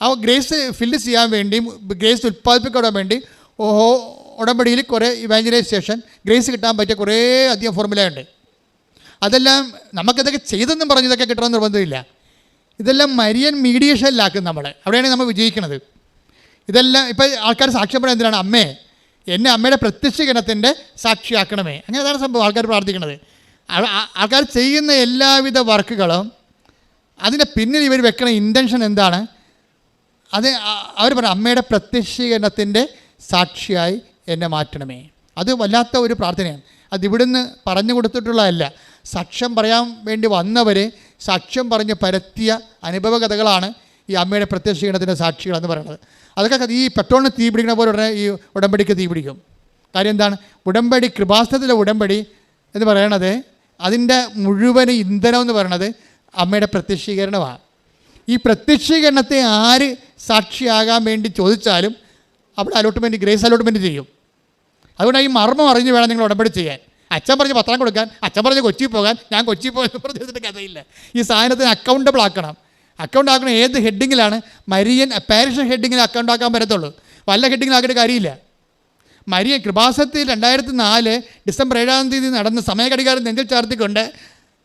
ആ ഗ്രേസ് ഫില്ല് ചെയ്യാൻ വേണ്ടി, ഗ്രേസ് ഉൽപ്പാദിപ്പിക്കാൻ വേണ്ടി ഉടമ്പടിയിൽ കുറേ ഇവാഞ്ചലൈസേഷൻ, ഗ്രേസ് കിട്ടാൻ പറ്റിയ കുറേ അധികം ഫോർമുല ഉണ്ട്. അതെല്ലാം നമുക്കിതൊക്കെ ചെയ്തെന്നും പറഞ്ഞ് ഇതൊക്കെ കിട്ടണമെന്ന് നിർബന്ധമില്ല. ഇതെല്ലാം മരിയൻ മീഡിയേഷനിലാക്കും നമ്മൾ. അവിടെയാണ് നമ്മൾ വിജയിക്കുന്നത്. ഇതെല്ലാം ഇപ്പോൾ ആൾക്കാർ സാക്ഷ്യപ്പെടാൻ എന്തിനാണ്? അമ്മേ, എന്നെ അമ്മയുടെ പ്രത്യക്ഷീകരണത്തിൻ്റെ സാക്ഷിയാക്കണമേ. അങ്ങനെ അതാണ് സംഭവം. ആൾക്കാർ പ്രാർത്ഥിക്കുന്നത്. ആൾക്കാർ ചെയ്യുന്ന എല്ലാവിധ വർക്കുകളും അതിൻ്റെ പിന്നിൽ ഇവർ വെക്കണ ഇൻറ്റൻഷൻ എന്താണ്? അത് അവർ പറയും, അമ്മയുടെ പ്രത്യക്ഷീകരണത്തിൻ്റെ സാക്ഷിയായി എന്നെ മാറ്റണമേ. അത് വല്ലാത്ത ഒരു പ്രാർത്ഥനയാണ്. അത് ഇവിടുന്ന് പറഞ്ഞു കൊടുത്തിട്ടുള്ളതല്ല. സാക്ഷ്യം പറയാൻ വേണ്ടി വന്നവരെ സാക്ഷ്യം പറഞ്ഞ് പരത്തിയ അനുഭവ കഥകളാണ് ഈ അമ്മയുടെ പ്രത്യക്ഷീകരണത്തിൻ്റെ സാക്ഷികളെന്ന് പറയുന്നത്. അതൊക്കെ ഈ പെട്രോളിന് തീ പിടിക്കുന്ന പോലെ ഉടനെ ഈ ഉടമ്പടിക്ക് തീ പിടിക്കും. കാര്യം എന്താണ്? ഉടമ്പടി, കൃപാസനത്തിലെ ഉടമ്പടി എന്ന് പറയണത്, അതിൻ്റെ മുഴുവൻ ഇന്ധനം എന്ന് പറയണത് അമ്മയുടെ പ്രത്യക്ഷീകരണമാണ്. ഈ പ്രത്യക്ഷീകരണത്തെ ആര് സാക്ഷിയാകാൻ വേണ്ടി ചോദിച്ചാലും അവിടെ അലോട്ട്മെൻറ്റ്, ഗ്രേസ് അലോട്ട്മെൻറ്റ് ചെയ്യും. അതുകൊണ്ട് ഈ മർമ്മം അറിഞ്ഞ് വേണം നിങ്ങൾ ഉടമ്പടി ചെയ്യാൻ. അച്ഛൻ പറഞ്ഞ് പത്രം കൊടുക്കാൻ, അച്ഛൻ പറഞ്ഞ് കൊച്ചി പോകാൻ, ഞാൻ കൊച്ചി പോയെന്ന് പറഞ്ഞിട്ട് കഥയില്ല. ഈ സാധനത്തിന് അക്കൗണ്ടബിൾ ആക്കണം. അക്കൗണ്ട് ആക്കണം ഏത് ഹെഡിങ്ങിലാണ്? മരിയൻ പാരിഷ് ഹെഡിങ്ങിൽ അക്കൗണ്ട് ആക്കാൻ പറ്റത്തുള്ളൂ. വല്ല ഹെഡിങ്ങിലാക്കിയിട്ട് കാര്യമില്ല. മരിയൻ കൃപാസനത്തിൽ 2004 ഡിസംബർ 7-ാം തീയതി നടന്ന സമയഘടികാരം നെഞ്ചിൽ ചാർത്തിക്കൊണ്ട്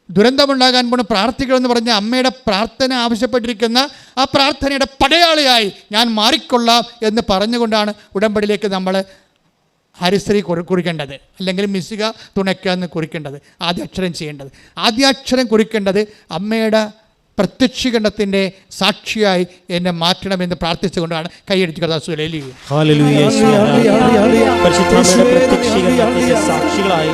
ദുരന്തമുണ്ടാകാൻ പോണ പ്രാർത്ഥിക്കണമെന്ന് പറഞ്ഞ അമ്മയുടെ പ്രാർത്ഥന ആവശ്യപ്പെട്ടിരിക്കുന്ന ആ പ്രാർത്ഥനയുടെ പടയാളിയായി ഞാൻ മാറിക്കൊള്ളാം എന്ന് പറഞ്ഞുകൊണ്ടാണ് ഉടമ്പടിയിലേക്ക് നമ്മൾ ഹരിശ്രീ കുറിക്കേണ്ടത്, അല്ലെങ്കിൽ മിശിക തുണയ്ക്കുക എന്ന് കുറിക്കേണ്ടത്, ആദ്യാക്ഷരം ചെയ്യേണ്ടത്. ആദ്യാക്ഷരം കുറിക്കേണ്ടത് അമ്മയുടെ പ്രത്യക്ഷീകരണത്തിൻ്റെ സാക്ഷിയായി എന്നെ മാറ്റണമെന്ന് പ്രാർത്ഥിച്ചുകൊണ്ടാണ് കൈയടിച്ച് കഥാസുലേലി സാക്ഷികളായി